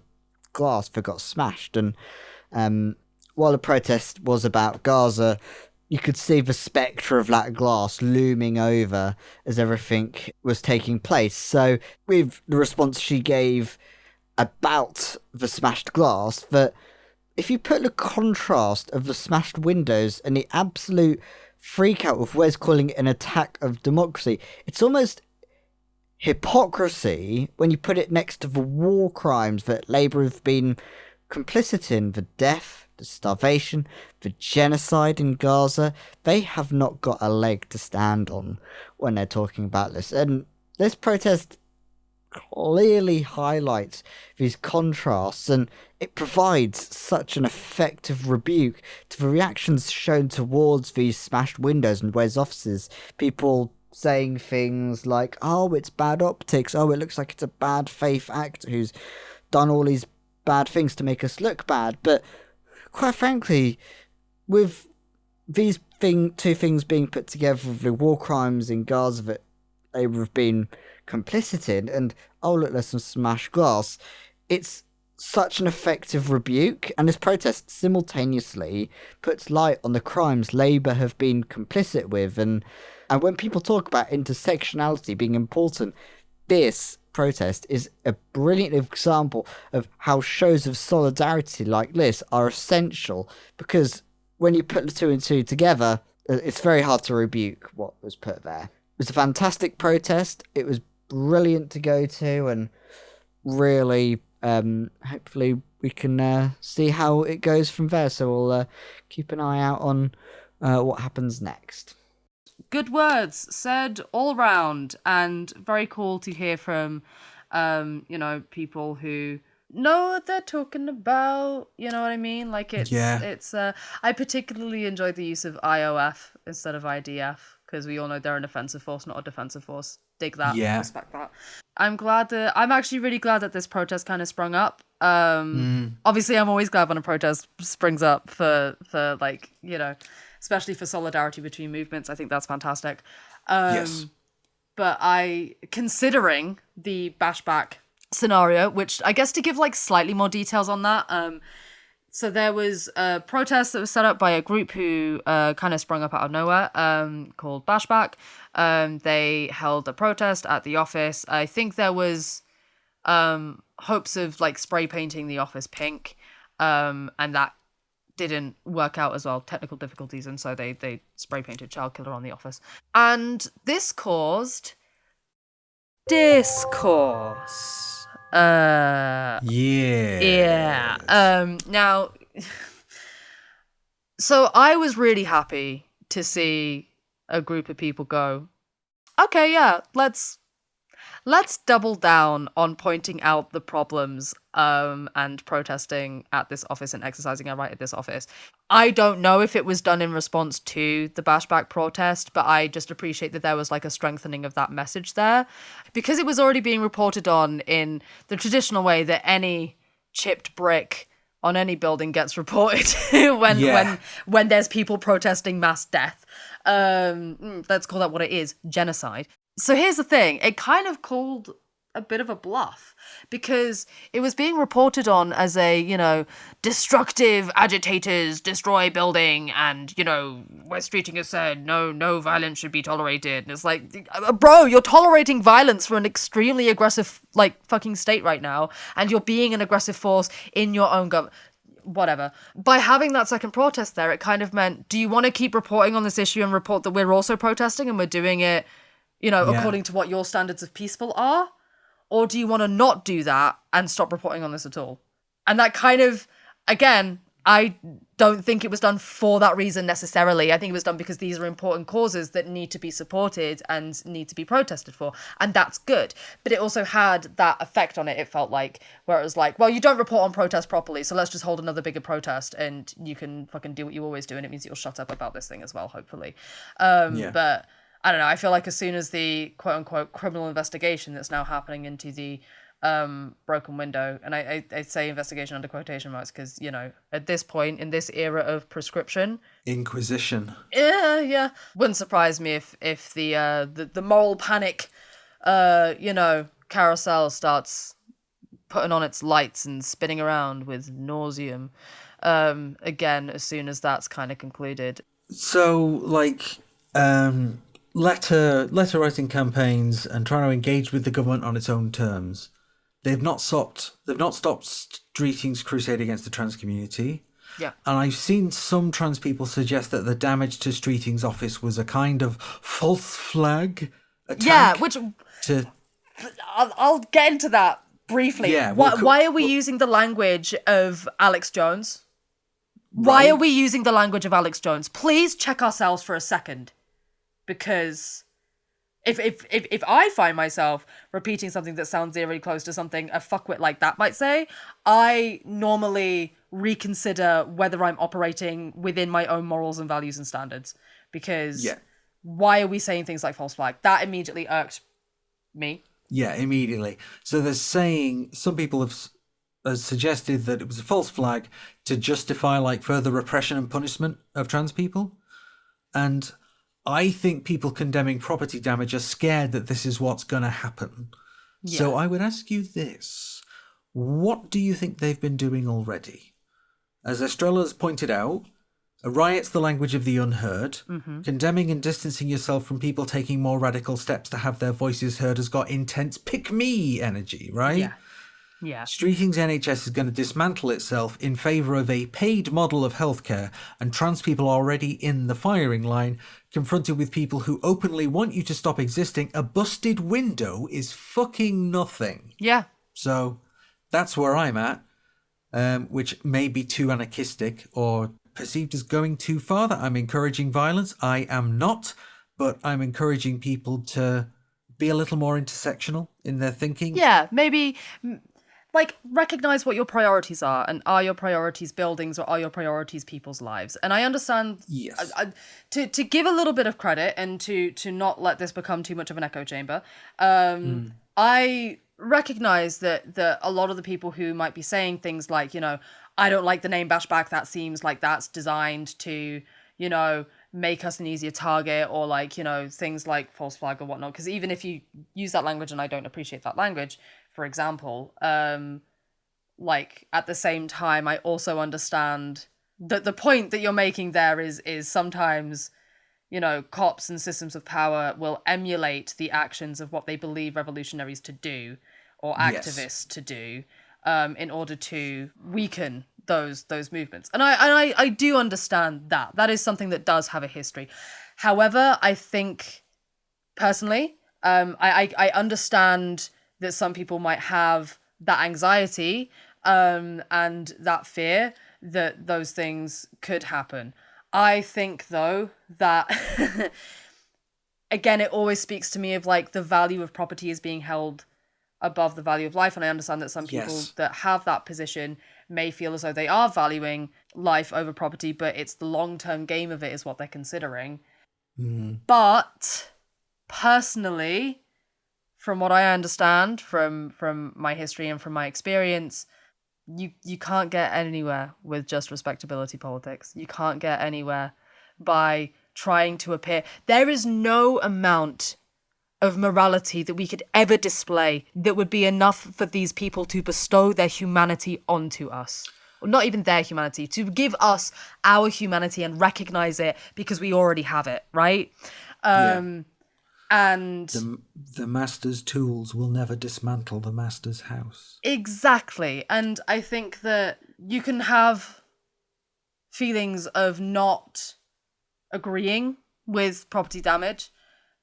glass that got smashed, and while the protest was about Gaza, you could see the spectre of that glass looming over as everything was taking place. So with the response she gave about the smashed glass, that if you put the contrast of the smashed windows and the absolute freak out of Wes calling it an attack of democracy, it's almost hypocrisy when you put it next to the war crimes that Labour have been complicit in, the death, the starvation, the genocide in Gaza. They have not got a leg to stand on when they're talking about this. And this protest clearly highlights these contrasts, and it provides such an effective rebuke to the reactions shown towards these smashed windows and Wes offices. People saying things like, oh, it's bad optics, oh, it looks like it's a bad faith actor who's done all these bad things to make us look bad. But quite frankly, with these two things being put together, with the war crimes in Gaza that they would have been complicit in, and oh look, there's some smashed glass, it's such an effective rebuke, and this protest simultaneously puts light on the crimes Labour have been complicit with, and when people talk about intersectionality being important, this protest is a brilliant example of how shows of solidarity like this are essential, because when you put the two and two together, it's very hard to rebuke what was put there. It was a fantastic protest. It was brilliant to go to, and really, hopefully we can see how it goes from there. So we'll keep an eye out on what happens next. Good words said all round, and very cool to hear from, people who know what they're talking about. You know what I mean? Like it's. I particularly enjoyed the use of IOF instead of IDF, because we all know they're an offensive force, not a defensive force. Dig that. Yeah. Respect that. I'm actually really glad that this protest kind of sprung up. Obviously, I'm always glad when a protest springs up for like, especially for solidarity between movements. I think that's fantastic. Yes. But considering the bashback scenario, which I guess to give like slightly more details on that, so there was a protest that was set up by a group who kind of sprung up out of nowhere, called Bashback. They held a protest at the office. I think there was hopes of like spray painting the office pink, and that didn't work out as well, technical difficulties, and so they spray painted child killer on the office. And this caused discourse. Yeah. Now, so I was really happy to see a group of people go, okay, yeah, let's double down on pointing out the problems and protesting at this office and exercising our right at this office. I don't know if it was done in response to the bashback protest, but I just appreciate that there was like a strengthening of that message there, because it was already being reported on in the traditional way that any chipped brick on any building gets reported when there's people protesting mass death. Let's call that what it is, genocide. So here's the thing, it kind of called a bit of a bluff, because it was being reported on as a, destructive agitators destroy building, and, Wes Streeting has said, no violence should be tolerated. And it's like, bro, you're tolerating violence for an extremely aggressive, fucking state right now, and you're being an aggressive force in your own government. Whatever. By having that second protest there, it kind of meant, do you want to keep reporting on this issue and report that we're also protesting and we're doing it according to what your standards of peaceful are? Or do you want to not do that and stop reporting on this at all? And that kind of, again, I don't think it was done for that reason necessarily. I think it was done because these are important causes that need to be supported and need to be protested for. And that's good. But it also had that effect on it, it felt like, where it was like, well, you don't report on protest properly, so let's just hold another bigger protest and you can fucking do what you always do, and it means you'll shut up about this thing as well, hopefully. But I don't know, I feel like as soon as the quote-unquote criminal investigation that's now happening into the broken window, and I say investigation under quotation marks because, at this point, in this era of prescription... Inquisition. Yeah. Wouldn't surprise me if the moral panic, carousel starts putting on its lights and spinning around with nauseum, again, as soon as that's kind of concluded. So, letter writing campaigns and trying to engage with the government on its own terms. They've not stopped Streeting's crusade against the trans community. Yeah. And I've seen some trans people suggest that the damage to Streeting's office was a kind of false flag attack. Yeah, which I'll get into that briefly. Yeah. Why are we using the language of Alyx Jones? Why are we using the language of Alyx Jones? Please check ourselves for a second. Because if I find myself repeating something that sounds eerily close to something a fuckwit like that might say, I normally reconsider whether I'm operating within my own morals and values and standards. Because why are we saying things like false flag? That immediately irked me. Yeah, immediately. So they're saying, some people have suggested that it was a false flag to justify further repression and punishment of trans people. And I think people condemning property damage are scared that this is what's going to happen. Yeah. So I would ask you this. What do you think they've been doing already? As Estrella's pointed out, a riot's the language of the unheard. Mm-hmm. Condemning and distancing yourself from people taking more radical steps to have their voices heard has got intense pick-me energy, right? Yeah. Yeah. Streeting's NHS is going to dismantle itself in favour of a paid model of healthcare, and trans people are already in the firing line, confronted with people who openly want you to stop existing. A busted window is fucking nothing. Yeah. So that's where I'm at, which may be too anarchistic or perceived as going too far, that I'm encouraging violence. I am not, but I'm encouraging people to be a little more intersectional in their thinking. Yeah, maybe... recognize what your priorities are, and are your priorities buildings or are your priorities people's lives? And I understand, yes. To give a little bit of credit and to not let this become too much of an echo chamber, I recognize that a lot of the people who might be saying things like, I don't like the name bashback, that seems like that's designed to, make us an easier target, or things like false flag or whatnot. Because even if you use that language and I don't appreciate that language, for example, at the same time, I also understand that the point that you're making there is sometimes, cops and systems of power will emulate the actions of what they believe revolutionaries to do or activists to do in order to weaken those movements. And I do understand that. That is something that does have a history. However, I think personally, I understand that some people might have that anxiety and that fear that those things could happen. I think, though, that, again, it always speaks to me of, like, the value of property is being held above the value of life. And I understand that some people that have that position may feel as though they are valuing life over property, but it's the long-term game of it is what they're considering. But personally, from what I understand from my history and from my experience, you can't get anywhere with just respectability politics. You can't get anywhere by trying to appear. There is no amount of morality that we could ever display that would be enough for these people to bestow their humanity onto us. Or not even their humanity, to give us our humanity and recognize it because we already have it, right? And the master's tools will never dismantle the master's house. Exactly. And I think that you can have feelings of not agreeing with property damage.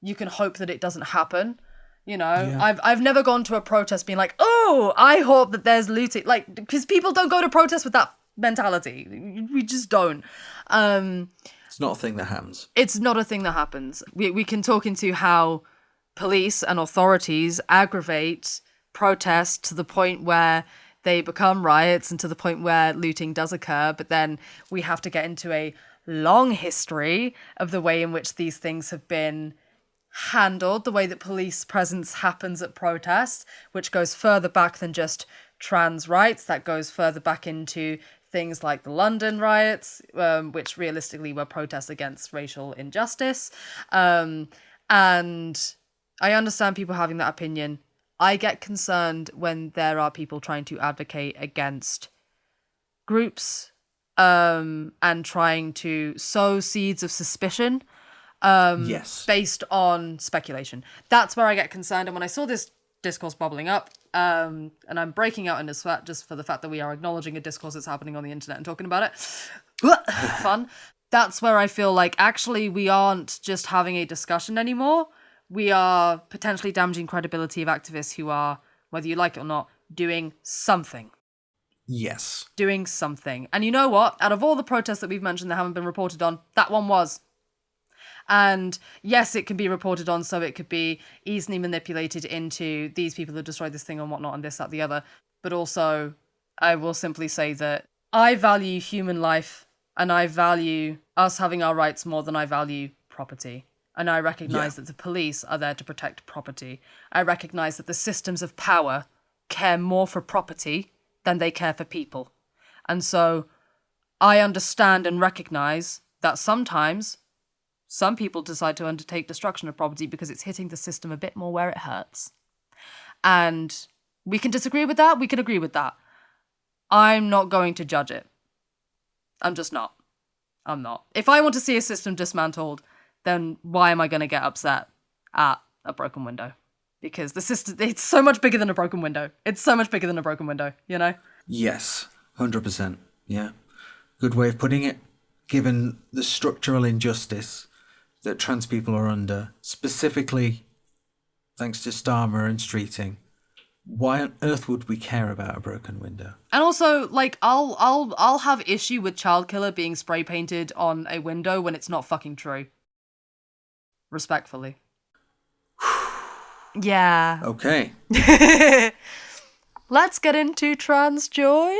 You can hope that it doesn't happen. You know, I've never gone to a protest being like, oh, I hope that there's looting. Like, because people don't go to protests with that mentality. We just don't. It's not a thing that happens. It's not a thing that happens. We can talk into how police and authorities aggravate protests to the point where they become riots and to the point where looting does occur. But then we have to get into a long history of the way in which these things have been handled, the way that police presence happens at protests, which goes further back than just trans rights. That goes further back into things like the London riots, which realistically were protests against racial injustice. And I understand people having that opinion. I get concerned when there are people trying to advocate against groups and trying to sow seeds of suspicion based on speculation. That's where I get concerned. And when I saw this discourse bubbling up, and I'm breaking out in this fat just for the fact that we are acknowledging a discourse that's happening on the internet and talking about it. Fun. That's where I feel like actually we aren't just having a discussion anymore. We are potentially damaging credibility of activists who are, whether you like it or not, doing something. Yes. Doing something. And you know what? Out of all the protests that we've mentioned that haven't been reported on, that one was. And yes, it can be reported on, so it could be easily manipulated into these people that destroyed this thing and whatnot and this, that, the other. But also, I will simply say that I value human life and I value us having our rights more than I value property. And I recognise that the police are there to protect property. I recognise that the systems of power care more for property than they care for people. And so I understand and recognise that sometimes some people decide to undertake destruction of property because it's hitting the system a bit more where it hurts. And we can disagree with that. We can agree with that. I'm not going to judge it. I'm just not. I'm not. If I want to see a system dismantled, then why am I going to get upset at a broken window? Because the system, it's so much bigger than a broken window. It's so much bigger than a broken window, you know? Yes, 100%. Yeah. Good way of putting it. Given the structural injustice that trans people are under, specifically thanks to Starmer and Streeting, why on earth would we care about a broken window? And also, like, I'll have issue with child killer being spray painted on a window when it's not fucking true. Respectfully. Yeah. Okay. Let's get into trans joy.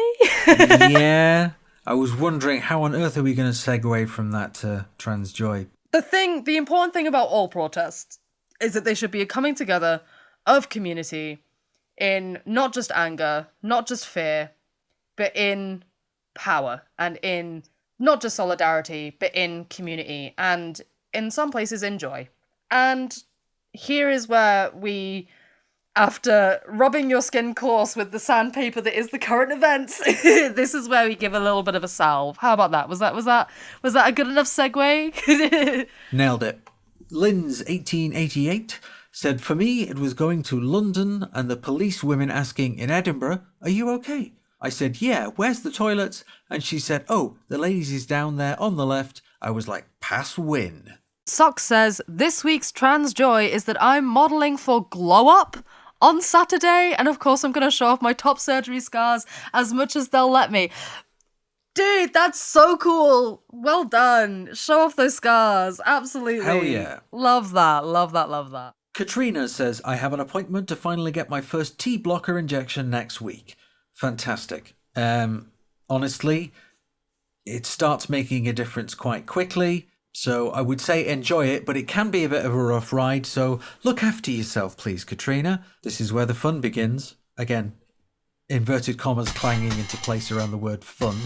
Yeah. I was wondering how on earth are we going to segue from that to trans joy? The important thing about all protests is that they should be a coming together of community in not just anger, not just fear, but in power and in not just solidarity, but in community and in some places in joy. And here is where we, after rubbing your skin coarse with the sandpaper that is the current events, this is where we give a little bit of a salve. How about that? Was that a good enough segue? Nailed it. Lynn's 1888 said, "For me, it was going to London and the police women asking in Edinburgh, 'Are you okay?' I said, yeah, where's the toilets? And she said, oh, the ladies is down there on the left. I was like, pass win. Sock says, this week's trans joy is that I'm modelling for Glow Up on Saturday. And of course, I'm going to show off my top surgery scars as much as they'll let me. Dude, that's so cool. Well done. Show off those scars. Absolutely. Hell yeah. Love that. Love that. Love that. Katrina says, I have an appointment to finally get my first T-blocker injection next week. Fantastic. Honestly, it starts making a difference quite quickly. So I would say enjoy it, but it can be a bit of a rough ride. So look after yourself, please, Katrina. This is where the fun begins. Again, inverted commas clanging into place around the word fun.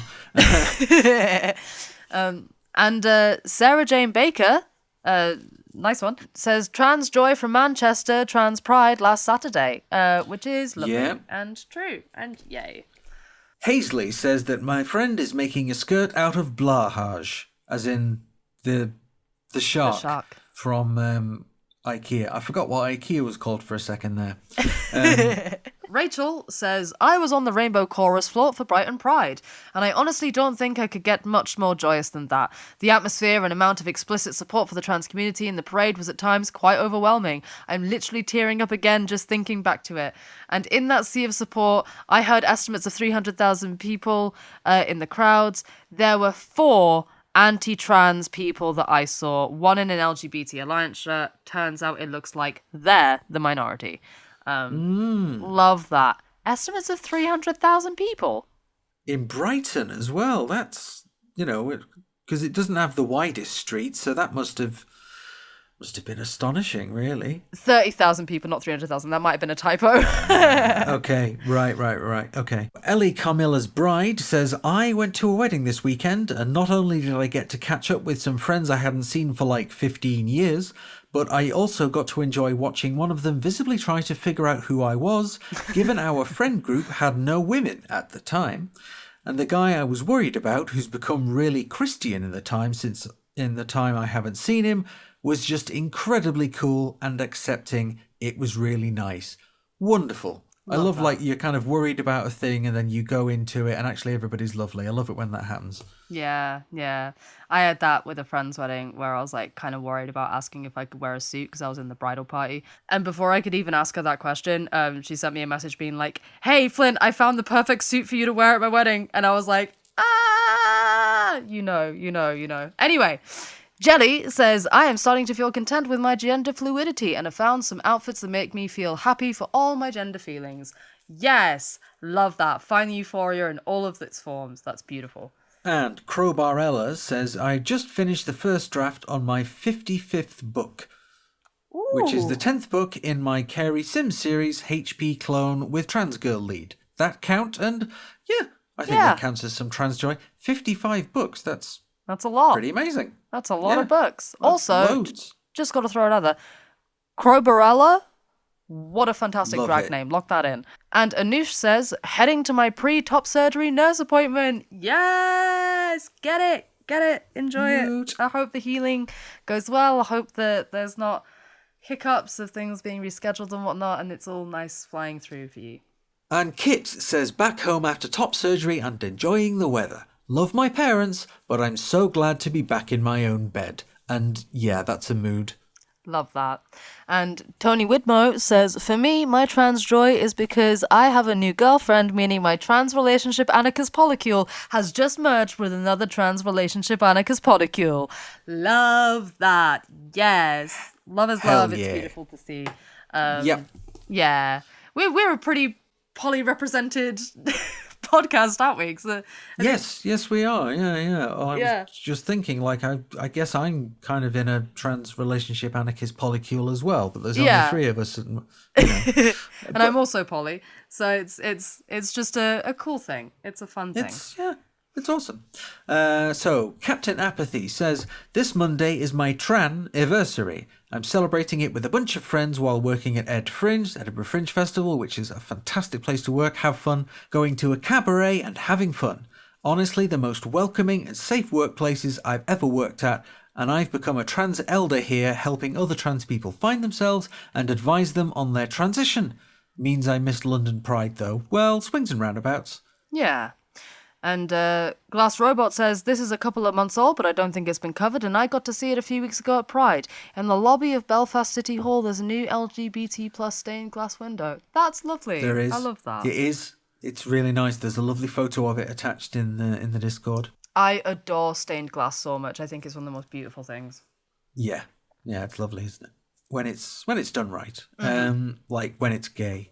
And Sarah Jane Baker, nice one, says trans joy from Manchester, trans pride last Saturday, which is lovely and true, and yay. Hazley says that my friend is making a skirt out of blahage, as in the shark from IKEA. I forgot what IKEA was called for a second there. Rachel says, I was on the Rainbow Chorus float for Brighton Pride, and I honestly don't think I could get much more joyous than that. The atmosphere and amount of explicit support for the trans community in the parade was at times quite overwhelming. I'm literally tearing up again just thinking back to it. And in that sea of support, I heard estimates of 300,000 people in the crowds. There were 4 anti-trans people that I saw, one in an LGBT Alliance shirt. Turns out it looks like they're the minority. Love that. Estimates of 300,000 people. In Brighton as well. That's, because it doesn't have the widest street, so that must have been astonishing, really. 30,000 people, not 300,000. That might have been a typo. Okay, right. Okay. Ellie Carmilla's bride says, I went to a wedding this weekend, and not only did I get to catch up with some friends I hadn't seen for like 15 years, but I also got to enjoy watching one of them visibly try to figure out who I was, given our friend group had no women at the time. And the guy I was worried about, who's become really Christian in the time I haven't seen him, was just incredibly cool and accepting. It was really nice. Wonderful. I love like you're kind of worried about a thing and then you go into it and actually everybody's lovely. I love it when that happens. Yeah. I had that with a friend's wedding where I was like kind of worried about asking if I could wear a suit because I was in the bridal party. And before I could even ask her that question, she sent me a message being like, hey, Flint, I found the perfect suit for you to wear at my wedding. And I was like, you know. Anyway, Jelly says, I am starting to feel content with my gender fluidity and have found some outfits that make me feel happy for all my gender feelings. Yes, love that. Find the euphoria in all of its forms. That's beautiful. And Crowbarella says, I just finished the first draft on my 55th book, which is the 10th book in my Carrie Sims series, HP Clone with Trans Girl lead. That count? And I think that counts as some trans joy. 55 books, that's a lot. Pretty amazing. That's a lot of books. That's also, loads. Just got to throw it out there. Crowbarella, what a fantastic Love drag it. name. Lock that in. And Anoush says, heading to my pre-top surgery nurse appointment. Yes! Get it. Enjoy it. I hope the healing goes well. I hope that there's not hiccups of things being rescheduled and whatnot, and it's all nice flying through for you. And Kit says, back home after top surgery and enjoying the weather. Love my parents, but I'm so glad to be back in my own bed. And yeah, that's a mood. Love that. And Tony Widmo says, for me, my trans joy is because I have a new girlfriend, meaning my trans relationship Anarchist polycule has just merged with another trans relationship Anarchist polycule. Love that. Yes. Love is love. It's beautiful to see. Yep. Yeah. We're a pretty poly-represented podcast, aren't we? Yes, we are. Yeah. I was just thinking, like, I guess I'm kind of in a trans relationship Anarchist polycule as well, but there's only 3 of us. And I'm also poly, so it's just a cool thing. It's a fun thing. It's awesome. So, Captain Apathy says, this Monday is my tran-iversary. I'm celebrating it with a bunch of friends while working at Edinburgh Fringe Festival, which is a fantastic place to work, have fun, going to a cabaret and having fun. Honestly, the most welcoming and safe workplaces I've ever worked at, and I've become a trans elder here, helping other trans people find themselves and advise them on their transition. Means I missed London Pride, though. Well, swings and roundabouts. Yeah. And Glass Robot says, this is a couple of months old, but I don't think it's been covered, and I got to see it a few weeks ago at Pride. In the lobby of Belfast City Hall, there's a new LGBT plus stained glass window. That's lovely. There is. I love that. It is. It's really nice. There's a lovely photo of it attached in the Discord. I adore stained glass so much. I think it's one of the most beautiful things. Yeah. Yeah, it's lovely, isn't it? When it's done right. Like when it's gay.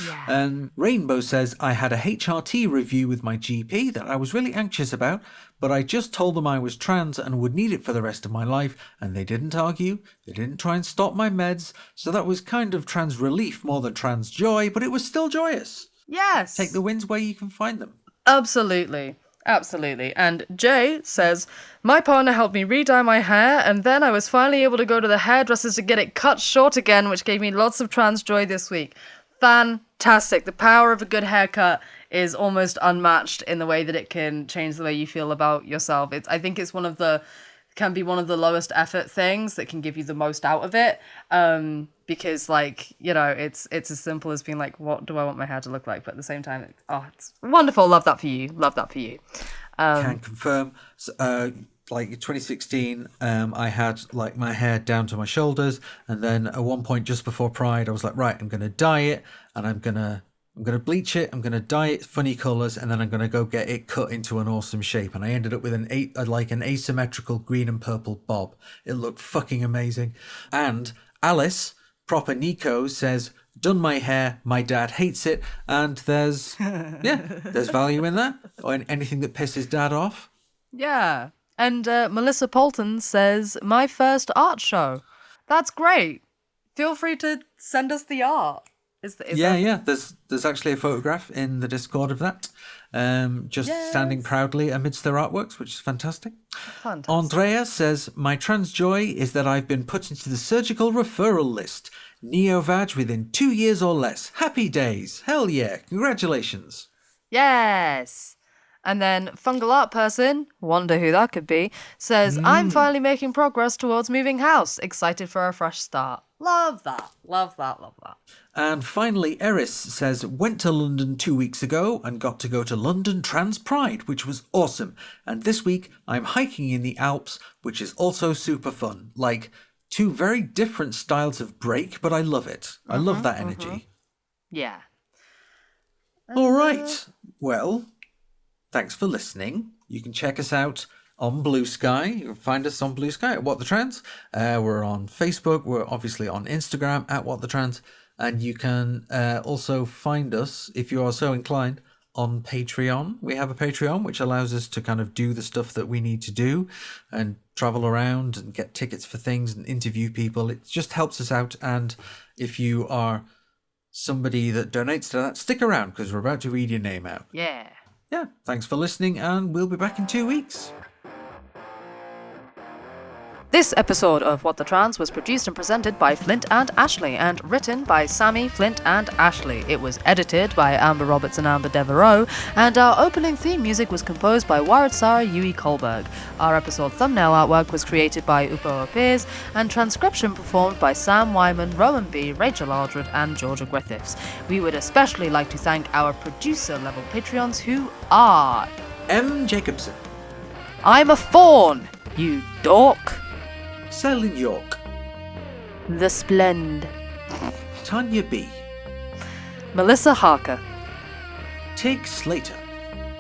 Yeah. Rainbow says, I had a HRT review with my GP that I was really anxious about, but I just told them I was trans and would need it for the rest of my life, and they didn't argue, they didn't try and stop my meds, so that was kind of trans relief more than trans joy, but it was still joyous. Yes. Take the wins where you can find them. Absolutely. Absolutely. And Jay says, my partner helped me re-dye my hair, and then I was finally able to go to the hairdresser to get it cut short again, which gave me lots of trans joy this week. Fantastic. The power of a good haircut is almost unmatched in the way that it can change the way you feel about yourself. I think it's can be one of the lowest effort things that can give you the most out of it. Because it's as simple as being like, what do I want my hair to look like? But at the same time, it's wonderful. Love that for you. Love that for you. Can confirm. Like in 2016, I had like my hair down to my shoulders, and then at one point just before Pride, I was like, right, I'm gonna dye it, and I'm gonna bleach it, I'm gonna dye it funny colours, and then I'm gonna go get it cut into an awesome shape. And I ended up with an asymmetrical green and purple bob. It looked fucking amazing. And Alice, proper Nico, says, done my hair, my dad hates it, and there's value in that, or in anything that pisses dad off. Yeah. And Melissa Polton says, my first art show. That's great. Feel free to send us the art. Yeah. There's actually a photograph in the Discord of that. Standing proudly amidst their artworks, which is fantastic. Fantastic. Andrea says, my trans joy is that I've been put into the surgical referral list. Neo-vag within 2 years or less. Happy days. Hell yeah. Congratulations. Yes. And then Fungal Art Person, wonder who that could be, says, I'm finally making progress towards moving house. Excited for a fresh start. Love that. Love that. Love that. And finally, Eris says, went to London 2 weeks ago and got to go to London Trans Pride, which was awesome. And this week, I'm hiking in the Alps, which is also super fun. Like, two very different styles of break, but I love it. I love that energy. Yeah. All right. Well, thanks for listening. You can check us out on Blue Sky. You can find us on Blue Sky at What the Trans. We're on Facebook. We're obviously on Instagram at What the Trans. And you can also find us, if you are so inclined, on Patreon. We have a Patreon, which allows us to kind of do the stuff that we need to do and travel around and get tickets for things and interview people. It just helps us out. And if you are somebody that donates to that, stick around because we're about to read your name out. Yeah. Yeah, thanks for listening, and we'll be back in 2 weeks. This episode of What the Trans was produced and presented by Flint and Ashleigh and written by Sammy, Flint and Ashleigh. It was edited by Amber Roberts and Amber Devereaux, and our opening theme music was composed by Waritsara Yui Kolberg. Our episode thumbnail artwork was created by Upo Appears, and transcription performed by Sam Wyman, Rowan B., Rachel Aldred, and Georgia Griffiths. We would especially like to thank our producer-level Patreons who are... M. Jacobson. I'm a fawn, you dork. Selin York. The Splend. Tanya B. Melissa Harker. Tig Slater.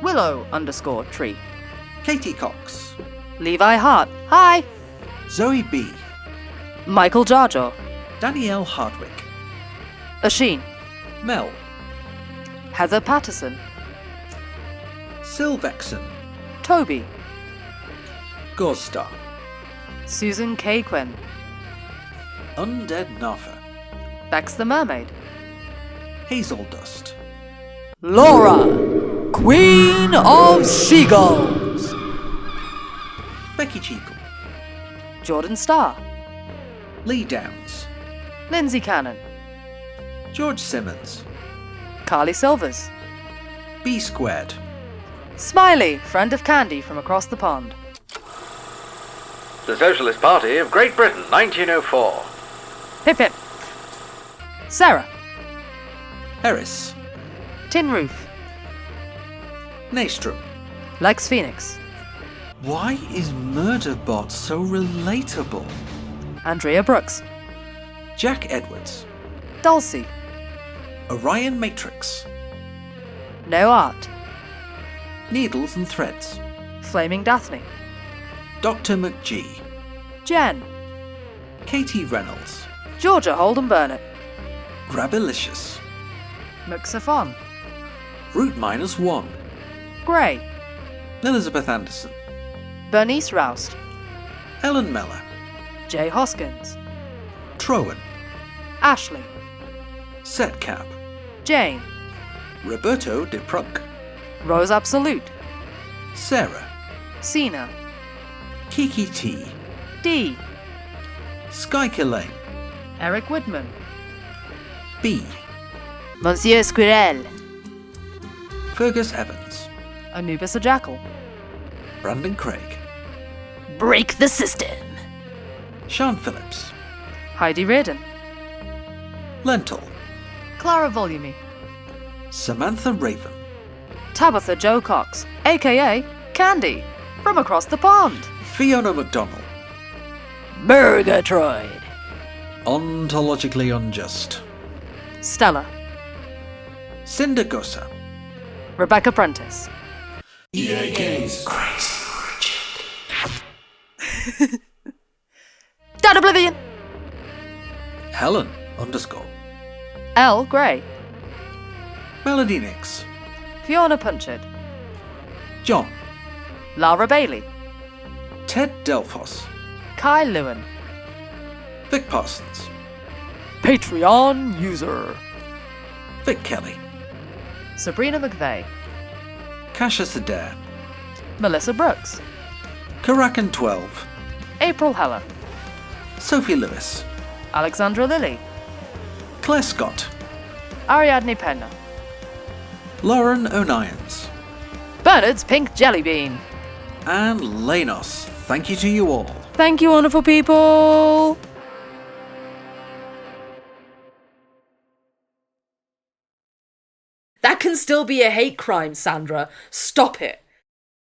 Willow_tree. Katie Cox. Levi Hart. Hi. Zoe B. Michael Jarjo. Danielle Hardwick. Asheen. Mel. Heather Patterson. Sylvexon. Toby. Gorstar. Susan K. Quinn. Undead Narfa. Bex the Mermaid. Hazel Dust. Laura, Queen of Seagulls. Becky Cheekle. Jordan Starr. Lee Downs. Lindsay Cannon. George Simmons. Carly Silvers. B Squared. Smiley, friend of Candy from across the pond. The Socialist Party of Great Britain, 1904. Hip hip. Sarah. Harris. Tin Roof. Naystrom. Lex Phoenix. Why is Murderbot so relatable? Andrea Brooks. Jack Edwards. Dulcie. Orion Matrix. No Art. Needles and Threads. Flaming Daphne. Dr. McGee. Jen. Katie Reynolds. Georgia Holden Burnett. Grabilicious. Muxafon. Root -1. Gray. Elizabeth Anderson. Bernice Roust. Ellen Meller. Jay Hoskins. Trowan. Ashley. Setcap. Jane. Roberto de Prunk. Rose Absolute. Sarah. Cena. Kiki T. D. Sky Lane. Eric Woodman. B. Monsieur Squirrel. Fergus Evans. Anubis a Jackal. Brandon Craig. Break the system. Sean Phillips. Heidi Reardon. Lentil. Clara Volume. Samantha Raven. Tabitha Joe Cox, aka Candy, from across the pond. Fiona McDonnell. Murgatroyd. Ontologically unjust. Stella. Cinder Gosa. Rebecca Prentice. EA Games. Crazy Richard. Dad Oblivion. Helen _ L. Gray. Melody Nix. Fiona Punchard. John. Lara Bailey. Ted Delphos. Kai Lewin. Vic Parsons. Patreon user. Vic Kelly. Sabrina McVeigh. Cassius Adair. Melissa Brooks. Karakan 12. April Heller. Sophie Lewis. Alexandra Lilly. Claire Scott. Ariadne Penna. Lauren O'Nions. Bernard's Pink Jelly Bean. And Lanos. Thank you to you all. Thank you, wonderful people. That can still be a hate crime, Sandra. Stop it.